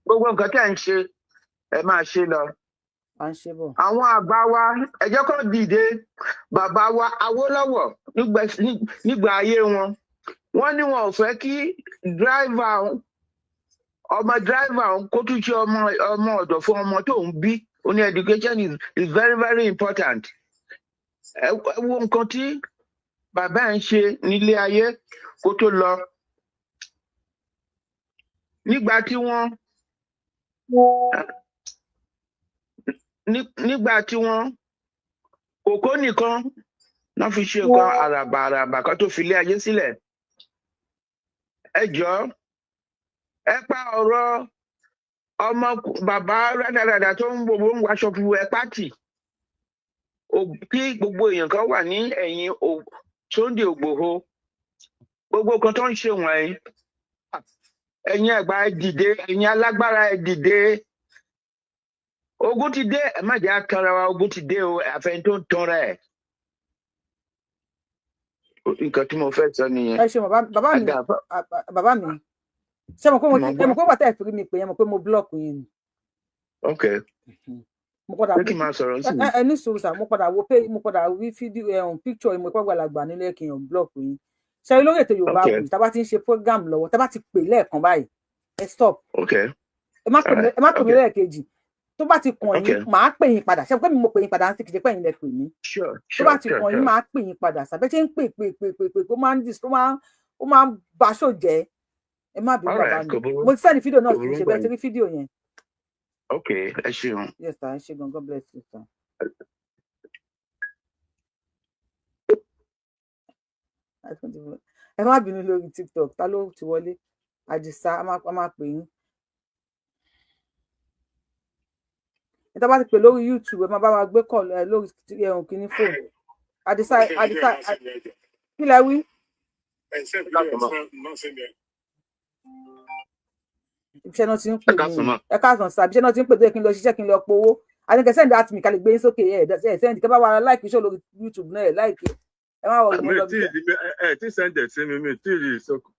gbogbo nǹkan tẹ́ ń ṣe ẹ máa ṣe lọ. àwọn àgbà wa ẹ jẹ́ kó dìde bàbá wa Awólọ́wọ̀ nígbà ayé wọn wọ́n ní wọn ò fẹ́ kí ọmọ dráìvà kó tún ṣe ọmọ ọ̀dọ̀ fún ọmọ tó ń bí ó ní education is very very important. ẹ wo nǹkan tí bàbá ẹ̀ ń ṣe nílé ayé kó tó lọ nígbà tí wọ́n kòkó nìkan náà fi ṣe nǹkan àràbà kan tó fi lé ayé sílẹ̀. ẹ jọ̀ọ́ ẹ pa ọ̀rọ̀ ọmọ bàbá rádaràdà tó ń gbogbo ń waṣọ fún ẹ pátì kí gbogbo èèyàn kan wà ní ẹ̀yìn Sunday Igboho gbogbo kan tó ń ṣe wọ̀nyí ẹ̀yin àgbà ẹ dìde ẹ̀yin alágbára ẹ dìde ogun ti dé ẹ má jẹ́ àtọra wa ogun ti dé o àfẹn tó ń tọrọ ẹ nǹkan tí mo fẹ́ sọ nìyẹn. ẹ ṣe bàbá mi ṣe mọ̀ pé bàtà ẹ̀ fi mi pè é mọ̀ pé mo block yín ni. ok mo padà pé kí n máa sọ̀rọ̀ sí mi. ẹ ní sùúrù sà mo padà wí fídíò picture ìmọ̀ ìpàgbà làgbà nílé kí n block yín ṣe lórí ètò Yorùbá wù tá bá ti ń ṣe program lọ́wọ́ tá bá ti pè lẹ́ẹ̀kan báyìí ẹ stop ẹ má pè mí lẹ́ẹ̀kejì tó bá ti kàn yín màá pè yín padà ṣe pé mi mo pè yín padà sí kìí ṣe pé yín lẹ pè mí tó bá ti kàn yín màá pè yín padà sàbẹ́ ṣe ń pè ó máa ń baṣọ jẹ́ ẹ má bínú bàbá mi mo ti sẹ́ni fídíò náà kì í ṣe bẹ́ẹ̀ torí fídíò yẹn. ok ẹ ṣeun. yes sir ẹ ṣe gan God bless you sir. ẹ má bínú lórí TikTok ta ló ti wọlé àdìsá a máa pè yín. ẹ tá bá ti pè lórí YouTube ẹ máa bá wa gbé kọ lórí kíní fóònù àdìsá kí lẹ wí. Ibiṣẹ́ náà ti ń pè mí ẹ káàsán sáà ibiṣẹ́ náà ti ń pè tó yẹ kí n lọ ṣiṣẹ́ kí n lọ powó àdìkẹ́ sẹ́ndì àti mi ká lè gbé yín sókè ẹ̀ sẹ́ndì kẹ́ bá wa láìkì iṣẹ́ lórí YouTube náà ẹ̀ láìkì ẹ má wọ ìmọ̀ lọ́bí. ẹ tí sẹ́ndì sí mi tí ì rí ìsọkù.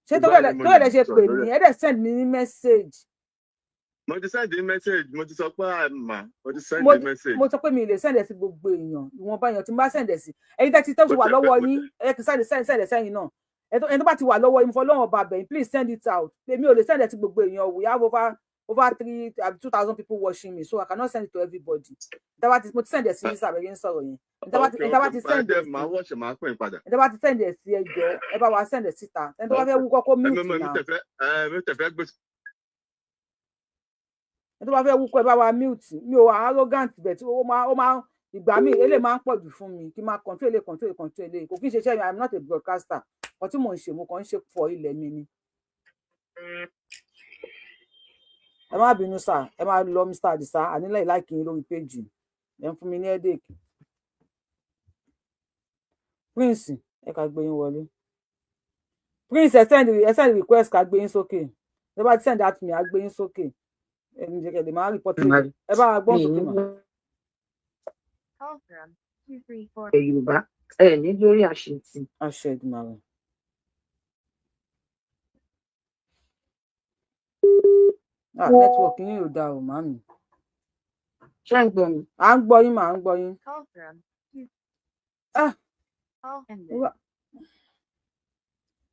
ṣé tó yẹ lẹ ṣe pè mí ẹ dẹ̀ send mi ní message. mo ti sẹ́ndì message mo ti sọ pé àmà mo ti sẹ́ndì message. mo sọ pé mi ì lè sẹ́ndì sí gbogbo èèyàn ìwọ̀nba èèyàn tí n bá sẹ́ndì sí ẹ̀yin tẹ́ ti tẹ́ wà lọ́wọ́ yín ẹ kì í sẹ́ndì sẹ́yìn náà ẹni tó bá ti wà lọ́wọ́ yín fọlọ́run ọba bẹ̀yìn please send it out èmi ò lè send it to gbogbo èèyàn we have over 2,000 people watching me so I cannot send it to everybody ìjọba ti mo ti send it sí Mr. abẹ́rẹ́ ń sọ̀rọ̀ yẹn ìjọba ti send it sí ìjọba ti send it sí ẹjọ́ ẹ bá wa send it síta ẹni tó bá fẹ́ wúkọ́ kó mute náà ẹni tó bá fẹ́ wúkọ́ ẹ bá wa mute mi ò arrogant bẹ̀ tí ó máa ìgbà míì eléyìí máa ń pọ̀ jù fún mi kí n máa control eléyìí kò kí n ṣe iṣẹ́ mi I'm not a broadcaster kan tí mò ń ṣe mo kàn ń ṣe fọ ilẹ̀ mi ni. ẹ má bínú sá ẹ má lọ Mr. Adisa ànílẹ̀ láìkí yín lórí péjì ẹ ń fún mi ní headache. Prince ẹ ká gbé yín wọlé Prince ẹ send request ká gbé yín sókè ẹ bá ti send that me á gbé yín sókè ẹ ní jẹ́ kẹ́ lè máa report ẹ bá wa gbọ́n sókè mọ́. Yorùbá ẹ ní lórí àṣetì. àṣẹ Èdùmàrè. Network yín ò dáa o màmí. Ṣé ń gbọ́ mi? À ń gbọ́ yín mà à ń gbọ́ yín.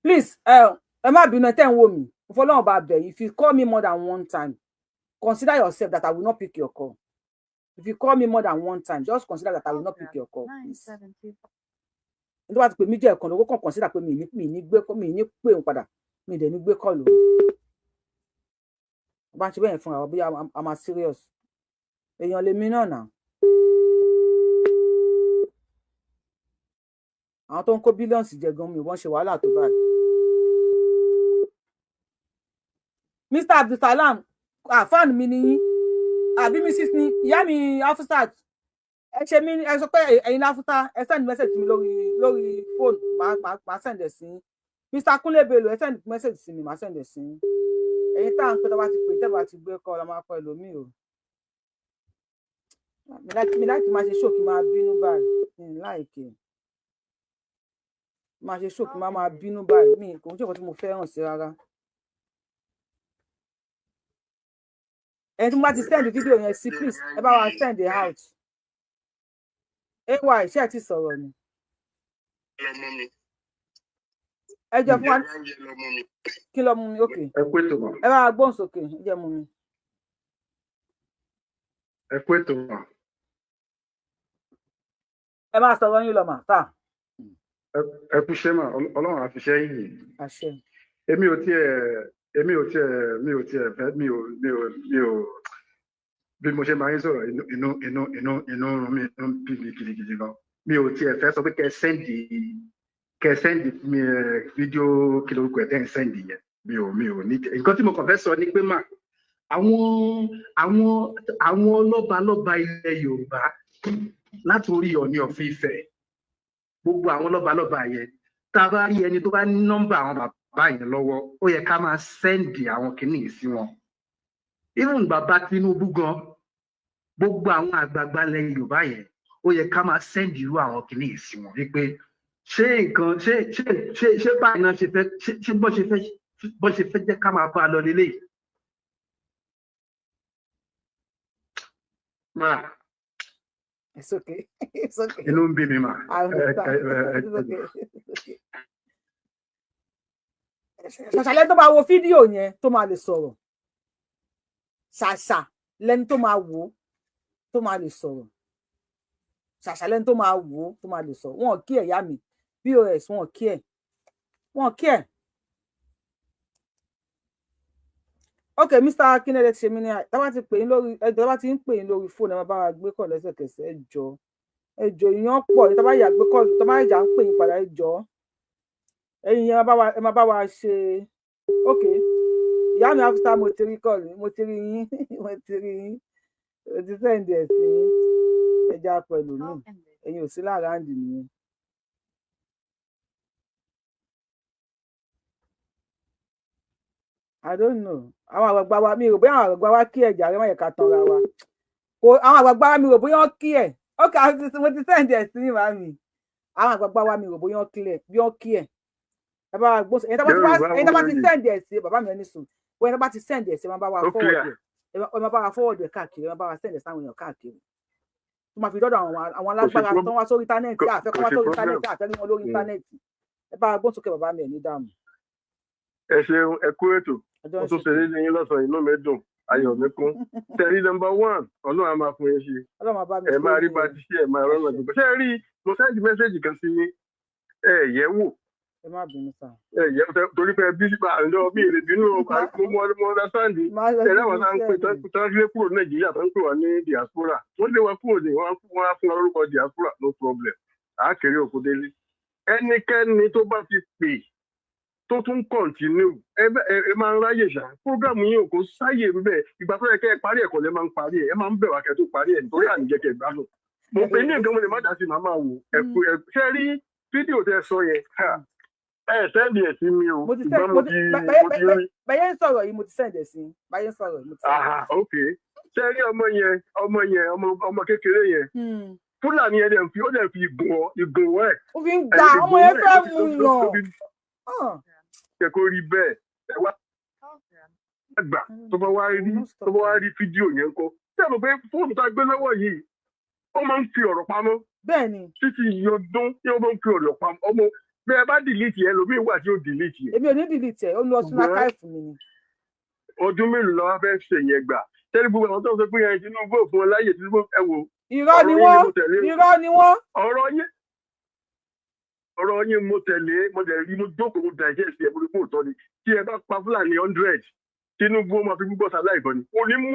Please ẹ má bínú ẹ tẹ́ ń wò mí Ọlọ́run bá bẹ̀ if you call me more than one time consider yourself that I will not pick your call. If you call me more than one time, just consider that I will not pick your call. Nítorí wá ti pè mí jẹ́ ẹ̀kan lówó kan consider pé mi ní pé òun padà mi dẹ̀ ní gbé call o. Bá ń ṣe bẹ́ẹ̀ fún wa bí I'm a serious. Èèyàn lè mí náà nà. Àwọn tó ń kó bílíọ̀nsì jẹ gan mi wọ́n ṣe wàhálà tó báyìí. Mr. Abdulsalam fan mi ni yín. Àbí Mrs. ni ìyá mi Afusat ẹ ṣe mí ẹ sọ pé ẹ̀yin Afusa ẹ send message mi lórí phone máa send ẹ sí Mr. Kunle Bello ẹ send message sí mi máa send ẹ sí ẹ̀yin tá à ń pè tó bá ti pè tẹ́ bá ti gbé kọ́ ọ máa kọ́ ẹlòmíì o mi láti máa ṣe ṣókì máa bínú báyìí láìkè máa ṣe ṣókì máa bínú báyìí mi kò ń ṣe nǹkan tí mo fẹ́ràn sí rárá. ẹni tí mo bá ti send fídíò yẹn sí please ẹ bá wa send it out. ay ṣé ẹ ti sọ̀rọ̀ ni. ẹ jẹ́ fún wa kí lọ mú mi ok ẹ bá wa gbóhùn sókè ẹ jẹ́ mú mi. ẹ kú ètò mà. ẹ máa sọ̀rọ̀ yín lọ mà tá. ẹ kú iṣẹ́ mà Ọlọ́run àfiṣẹ́ yìí. àṣẹ. èmi ò tiẹ̀ fẹ́ mi ò bí mo ṣe máa ń sọ̀rọ̀ inú mi bí mi gidigidi gan mi ò tiẹ̀ fẹ́ sọ pé kẹ́ sẹ́ndì mi fídíò kí lórúkọ ẹ̀ tẹ́ ń sẹ́ndì yẹn mi ò ní nǹkan tí mo kàn fẹ́ sọ ni pé mà àwọn lọ́balọ́ba ilẹ̀ Yorùbá láti orí Ọọ̀ni of Ifẹ̀ gbogbo àwọn lọ́balọ́ba yẹn tá a bá rí ẹni tó bá ní nọ́mbà àwọn bàbá yẹn lọ́wọ́ ó yẹ ká máa sẹ́ndì àwọn kìíní sí wọn. Even bàbá Tinubu gan gbogbo àwọn àgbààgbà ilẹ̀ Yorùbá yẹn ó yẹ ká máa sẹ́ndì irú àwọn kìíní sí wọn wípé ṣé báyìí náà ṣe fẹ́ ṣé bọ́ ṣe fẹ́ jẹ́ ká máa bá a lọ lélẹ́yìí. It's okay. It's okay. Inú ń bí mi mà. Ṣàṣà lẹ́ni tó máa wo fídíò yẹn tó máa lè sọ̀rọ̀. Ṣàṣà lẹ́ni tó máa wò tó máa lè sọ̀rọ̀. Ṣàṣà lẹ́ni tó máa wò tó máa lè sọ̀rọ̀. Wọ́n kí ẹ̀ yá mi. POS wọ́n kí ẹ̀. Wọ́n kí ẹ̀. Okay, Mr. Akinele ṣe mí ní tábà ti pè yín lórí ẹjọ́ bá ti ń pè yín lórí fóònù ẹ máa bá wa gbé kọ lẹ́sẹ̀kẹsẹ̀ ẹjọ́ ìyàn pọ̀ ní tábà yà gbé kọ tábà ìjà ń pè yín padà ẹjọ́ ẹ̀yin yẹn ẹ máa bá wa ṣe okay ìyá mi Afusa mo ti rí kọ mo ti rí yín mo ti rí yín o ti sẹ́ǹdì ẹ̀ sí ẹja pẹ̀lú mi ẹ̀yin ò sí láàráǹdì nìyẹn. I don't know. Àwọn àgbàgbà wa mi rò bóyá àwọn àgbàgbà wa kí ẹ jàre má yẹ ká tanra wa. Kò àwọn àgbàgbà wa mi rò bóyá wọ́n kí ẹ. Ok, mo ti sẹ́ǹdì ẹ̀ sí ní màá mi. Àwọn àgbàgbà wa mi rò bóyá wọ́n kí ẹ. Ẹ bá wa gbóṣe. Ẹni tó bá ti sẹ́ǹdì ẹ̀ sí bàbá mi ẹni sùn. Ẹni tó bá ti sẹ́ǹdì ẹ̀ sí ẹ máa bá wa fọ́wọ́dù ẹ̀. Ẹ máa bá wa fọ́wọ́dù ẹ̀ káàkiri. Ẹ máa bá wa sẹ́ǹdì ẹ̀ sáwọn èèyàn káàkiri. Tó máa fi dọ́dọ̀ àwọn alágbára tó wá sórí íńtánẹ́ẹ̀tì àfẹ́ kọ́ wá sórí íńtánẹ́ẹ̀tì àfẹ́ ní wọn lórí íńtánẹ́ẹ̀tì. ẹ bá gbọ́n sókè bàbá mi ẹ̀ ní dààmú. ẹ ṣeun ẹ kú ètò ọjọ́ mo ń tún ṣe ṣeré ní yín lọ́sàn-án inú mi dùn ayọ̀ mi kún tẹ̀lé nọmba 1 ọlọ́run á máa fún yín ṣe ọlọ́run máa bá mi ẹ máa rí ṣe bá ti ṣe ẹ máa rọ́nà gbogbo ṣé ẹ rí mo sẹ́ndì mẹ́sẹ̀gì kan sí yín ẹ yẹ̀ wò ẹ má bínú sá. ẹ yẹ̀ wò torí pé bí sípa àjọ bí èrè bínú mo understandi tẹ̀lé àwọn tá ń pè tán lé kúrò nàìjíríà tó ń pè wá ní diaspora wọ́n lé wa kúrò ní wọ́n á fún wa lórúkọ diaspora no problem àákèrè òkú délé ẹnikẹ́ni tó bá ti pè tó tún kọ̀ǹtínú ẹ máa ń ráyè ṣá fúrógàmù yìí kò sáyè bẹ́ẹ̀ ìgbà tó yẹ kẹ́ ẹ parí ẹ̀kọ́ lẹ́ máa ń parí ẹ̀ ẹ máa ń bẹ̀ wá kẹ́ tó parí ẹ̀ nítorí àníjẹ́ kẹ́ gbádùn mo pe ní nǹkan mo lè má dá sí màmá wò ṣe rí fídíò tẹ sọ yẹn ẹ sẹ́ndì ẹ̀ sí mi o ìgbà mo ti rí. bẹ́ẹ̀ ń sọ̀rọ̀ yìí mo ti sẹ́ndì ẹ̀ sí báyé ń sọ̀rọ̀ yìí mo ti sẹ́ndì ẹ̀ sí. ok ṣe rí ọmọ kékeré yẹn Fúlàní ẹ̀ dẹ̀ fi ìgùn ẹ̀. ó fi ń gba ọmọ yẹn fẹ́ mú yàn. kẹ́kọ̀ọ́ rí bẹ́ẹ̀ ẹ wá gbà tó bá wá rí fídíò yẹn kọ́ ṣé àmọ́ pé fóònù tá a gbé lọ́wọ́ yìí ó máa ń fi ọ̀rọ̀ pamọ́. bẹ́ẹ̀ni. títí yọdún tí ó máa ń fi ọ̀rọ̀ pamọ́ ọmọ bí ẹ bá dìlítì ẹ lómi ìwà tí ó dìlítì ẹ. èmi ò ní dìlítì ẹ ó lọ sínú akáìfù mi ni. ọdún mélòó la wá fẹ́ ṣe yẹn gbà tẹ́lẹ̀ gbogbo àwọn tó ń sọ pé yẹn Tinubu ò fún wọn láyè Tinubu ẹ wò. irọ́ ni wọ́n. ọ̀rọ̀ yín mo tẹ̀lé mo dẹ̀ rí mo jókòó mo digest ẹ̀ mo rí fún òótọ́ ni tí ẹ bá pa Fúlàní 100 Tinubu ó máa fi gbígbọ́ sáláì gan ni kò ní mú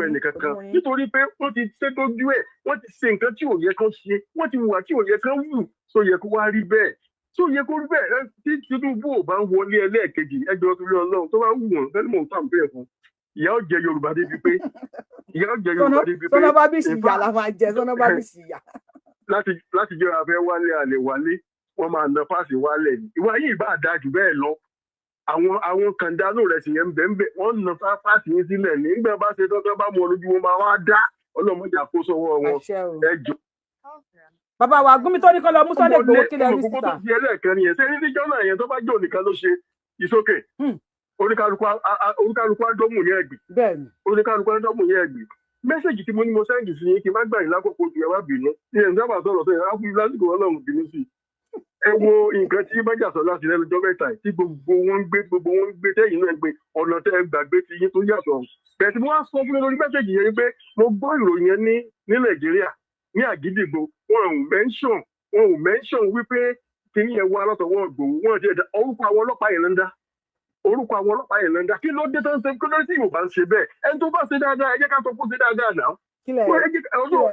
ẹnì kankan nítorí pé wọ́n ti ṣe dójú ẹ̀ wọ́n ti ṣe nǹkan tí ò yẹ kán ṣe wọ́n ti hùwà tí ò yẹ kán wù tó yẹ kó wá rí bẹ́ẹ̀ tó yẹ kó rí bẹ́ẹ̀ tí Tinubu ò bá ń wọlé ẹlẹ́ẹ̀kejì ẹjọ́ torí Ọlọ́run tó bá wù wọ́n fẹ́ẹ́ mọ̀ nǹkan bẹ́ẹ̀ fún ìyá ó jẹ Yorùbá débi pé sọ́nà bá bí sì yà la máa jẹ sọ́nà bá bí sì yà. láti jẹ́ afẹ́ wálé àlè wálé wọ́n máa na fáàsì wálẹ̀ ni ìwà yìí bá dáa jù bẹ́ẹ̀ lọ àwọn kàndánù rẹ̀ sì yẹn ń bẹ̀ wọ́n na fáàsì yín sílẹ̀ ní nígbà bá ṣe tọ́tọ́ bá mọ lójú wọn máa wá dá ọlọ́mọdé àkóso wọn ẹjọ́. bàbá wa Gumi tó ní kọ́ lọ mú Sunday Igboho kílẹ̀ rí síta. tó ti ẹlẹ́ẹ̀kẹrin yẹn sẹ́yìn níjọ́ náà yẹn tó bá jẹ́ òníkan ló ṣe ìsókè oníkálukú adọ́mù yẹn ẹ̀gbìn oníkálukú adọ́mù yẹn ẹ̀gbìn mẹ́sẹ̀gì tí mo ní mo sẹ́ǹdì sí yín kí n má gbà yín lákòókò ju ẹ wá bínú ní ẹ̀ ń sábà sọ̀rọ̀ sẹ́yìn á fún lásìkò Ọlọ́run bínú sí i. ẹ wo nǹkan tí bájà sọ láti lẹ́nu ọjọ́ mẹ́ta tí gbogbo wọn ń gbé tẹ́yìn náà gbé ọ̀nà tẹ́ ẹ gbàgbé ti yín tó yàtọ̀. bẹ́ẹ̀ tí mo wá sọ fún mi lórí mẹ́sẹ̀gì yẹn pé mo gbọ́ ìròyìn yẹn ní Nàìjíríà ní Àgídìgbò wọn ò mẹ́ńṣọ̀n wípé kíní yẹn wá lọ́tọ̀ wọn Ìgbòho wọn ti ẹ̀dá orúkọ àwọn ọlọ́pàá yẹn ló ń dá kí ló dé tó ń ṣe kí ló dé tí yóò bá ń ṣe bẹ́ẹ̀ ẹni tó bá ṣe dáadáa ẹ jẹ́ ká sọ fún ṣe dáadáa náà.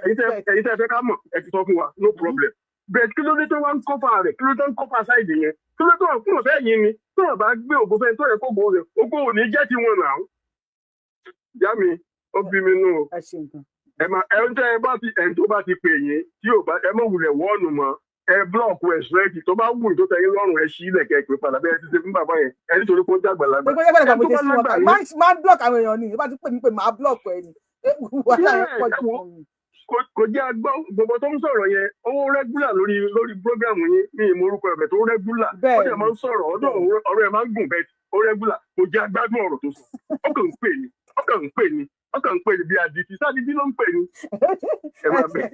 ẹ̀yin tẹ́ fẹ́ ká mọ̀ ẹ ti sọ fún wa no problem bẹ́ẹ̀ kí ló dé tó wá ń kọ́fà rẹ̀ kí ló dé tó ń kọ́fà sáìdì yẹn kí ló dé tó wà fún ọ̀fẹ́ yìí ni tó wà bá gbé ògbó fẹ́ tó yẹ kó gbòó rẹ̀ ògbó ò ní jẹ́ ti wọn náà. ìyá mi ó bí mi nù ẹni tó bá ti pè yín tí ò bá ẹ mọ̀ wulẹ̀ wọ́ọ̀nù mọ́ ẹ blọọkù ẹ sírẹ́ẹ̀tì tó bá wù tó tẹ̀yìn lọ́rùn ẹ sílẹ̀ kẹ́ ẹ pé padà bẹ́ẹ̀ ti ṣe fún bàbá yẹn ẹ nítorí kó dàgbà lágbà. máa ń blọọkù àwọn èèyàn ni ìbá ti pè mí pé máa blọọkù ẹ ni kò jẹ́ agbọ́ gbogbo tó ń sọ̀rọ̀ yẹn owó rẹ́gúlà lórí prógrámù yín ní ìmọ̀rúkọ ẹ̀bẹ̀ tó rẹ́gúlà ó dẹ̀ máa ń sọ̀rọ̀ ọ̀rọ̀ ẹ̀ máa ń gùn bẹ́ẹ̀ ó rẹ́gúlà kò jẹ́ agbádùn ọ̀rọ̀ tó sọ ó kàn ń pè ní bí adití sádìdí ló ń pè ní ẹ máa bẹ̀.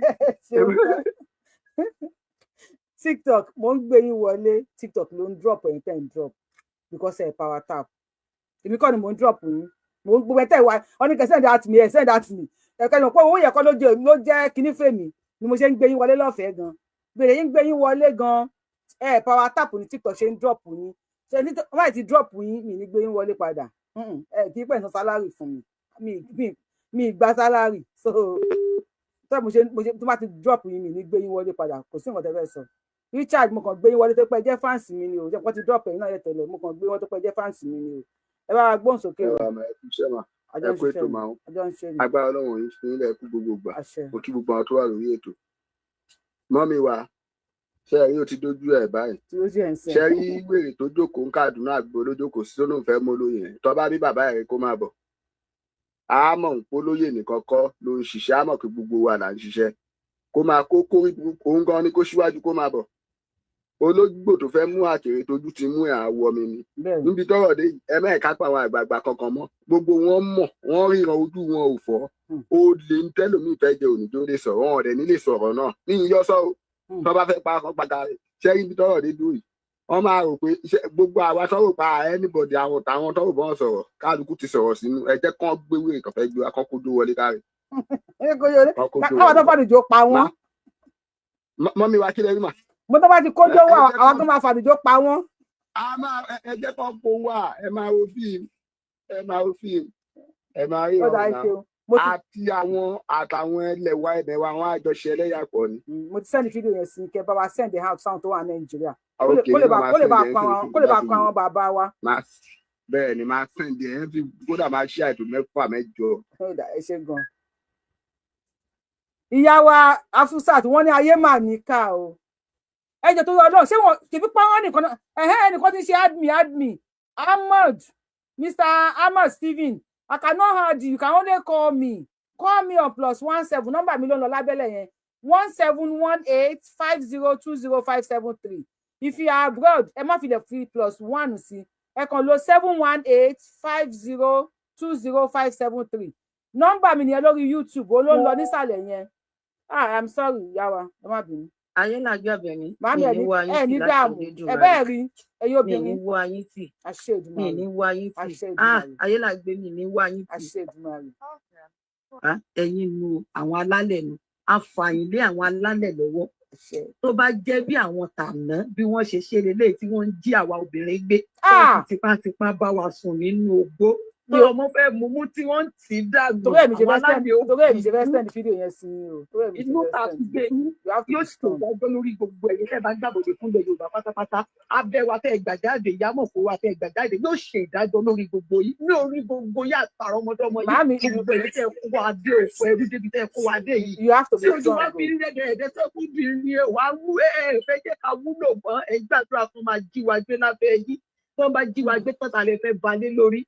TikTok mo ń gbé yín wọlé TikTok ló ń drop ẹ̀yin tẹ́ ń drop because ẹ̀ power tap èmi kọ́ ni mo ń drop yín mo ń gbogbo ẹ̀ tẹ́ wá ọ́nìkẹ́ send out me send out me ẹ̀ka ìmọ̀ pé owó yẹn kọ́ ló jẹ́ kíní fèmí ni mo ṣe ń gbé yín wọlé lọ́fẹ̀ẹ́ gan bèrè yín gbé yín wọlé gan ẹ̀ power tap ní TikTok ṣe ń drop yín ṣe ní wọ́n ti drop yín mi ní gbé yín wọlé padà ẹ̀ kì í pẹ̀ san salary fún mi gba salary so tó bá ti drop yín mi ní gbé yín wọlé padà kò sí nǹkan tẹ́ fẹ́ sọ Richard mo kàn gbé yín wọlé tó pẹ́ jẹ́ fáǹsì mi ni o wọ́n ti drop ẹ̀yin náà yẹ tẹ́lẹ̀ mo kàn gbé wọn tó pẹ́ jẹ́ fáǹsì mi ni o ẹ bá gbóhùn sókè o. ẹ kú ètò máa ń agbára Ọlọ́run yìí fún ilẹ̀ ẹ̀kú gbogbo gbà mo kí gbogbo àwọn tó wà lórí ètò mọ́mí wa ṣe rí o ti dójú ẹ̀ báyìí ṣe rí wèrè tó jókòó ń Kàdúná àgbo lójókòó sí tó fẹ́ mú olóyè yẹn tó bá bí bàbá rẹ̀ kó máa bọ̀ àmọ́ olóyè nìkan kọ́ ló ń ṣiṣẹ́ àmọ́ kí gbogbo wa là ń ṣiṣẹ́ kó máa kó òun gan ni kó síwájú kó máa bọ̀ ológbò tó fẹ́ mú àkèrè tójú ti mú àwọ̀ mi ni níbi tọ́rọ̀ dé ẹ mẹ́ẹ̀ká pa àwọn àgbààgbà kankan mọ́ gbogbo wọn mọ̀ wọ́n ríran ojú wọn ò fọ́ ó lè ń tẹ́lòmíì fẹ́ jẹ òní tó lè sọ̀rọ̀ wọn ọ̀dẹ̀ nílé sọ̀rọ̀ náà ní ìyọ́sọ́ o tó bá fẹ́ pa akọ́ pàtà rẹ̀ ṣẹ́yìn bí tọ́rọ̀ dé dúró yìí wọ́n máa rò pé gbogbo àwa tọ́rọ̀ pa anybody àwọn táwọn tọ́rọ̀ bọ́n sọ̀rọ̀ kálukú ti sọ̀rọ̀ sínú ẹ̀jẹ̀ kan gbé wèrè kan fẹ́ gbé wa kán kó dó wọlé káre. káwọn tó fàdùjọ pa wọ́n. mọ́mí wa kí lè rí mà. mo tó bá ti kójó wà àwọn tó máa fàdùjọ pa wọ́n. ẹ̀jẹ̀ kan kó wà ẹ máa wo fíìmù ẹ máa rí ọ̀nà àti àtàwọn ẹlẹ́wà ẹ̀mẹ́wà àwọn àjọṣe ẹlẹ́yàpọ̀ ni. mo ti sẹ́ni fídíò yẹn sí kẹ́ bá wa send out sound tó wà Nàìjíríà kó lè bá kọ àwọn bàbá wa. bẹ́ẹ̀ ni máa sẹ́ndì ẹ̀ fi kódà máa ṣe àìtó 6 8. ẹ ṣe gan. ìyá wa Afusat wọ́n ní ayé mà níkà o ẹjọ tó yọ Ọlọ́run ṣé wọn kìí pa wọn nìkan ẹnìkan ti ṣe admin Ahmed Mr. Ahmed Stephen I cannot hard you can only call me on +17 nọ́mbà mi ló ń lọ lábẹ́lẹ̀ yẹn 1718502053 if you are abroad ẹ má fi lè fi +1 sí ẹ kàn lo 718502053 nọ́mbà mi nìyẹn lórí YouTube ó ló ń lọ nísàlẹ̀ yẹn I'm sorry yàwá ẹ má bínú. ayé làjọ obìnrin màmí ẹ ní dààmú ẹ bẹ́ẹ̀ rí ẹyọ obìnrin mi ní wọ ayé tì àṣẹ Èdùmàrè mi ní wọ ayé tì ayé làgbé mi ní wọ ayé tì àṣẹ Èdùmàrè. ẹ̀yin nu àwọn alálẹ̀ nu afàyìnlé àwọn alálẹ̀ lọ́wọ́ tó bá jẹ́ bí àwọn tàná bí wọ́n ṣe ṣe lélẹ̀ tí wọ́n ń jí àwa obìnrin gbé tipátipá bá wa sùn nínú ogbó tí ọmọ fẹ́ mú tí wọ́n ti dàgbò àwọn alálẹ̀ ogbó torí èmi ṣe fẹ́ send fídíò yẹn sí o inú ta fi gbé yóò sì tó dájọ́ lórí gbogbo ẹ̀yin tẹ́ bá ń gbàbọ̀dé fún ilẹ̀ Yorùbá pátápátá abẹ́ wa tẹ́ gbàjáde ìyámọ̀ fún wa tẹ́ gbàjáde yóò ṣe ìdájọ́ lórí gbogbo yìí ní orí gbogbo yà àtàrà ọmọdọ́mọ yìí gbogbo ẹ̀yin tẹ́ kó wa dé òfò ẹrú débi tẹ́ kó wa dé yìí tí ojú wa fi rí ẹ̀dẹ̀ tẹ́ kú bí ní wàá wú fẹ́ jẹ́ ká wúlò mọ́ ẹ gbàdúrà fún máa jí wa gbé lábẹ́ yìí tó bá jí wa gbé tọ́ta lè fẹ́ balẹ̀ lórí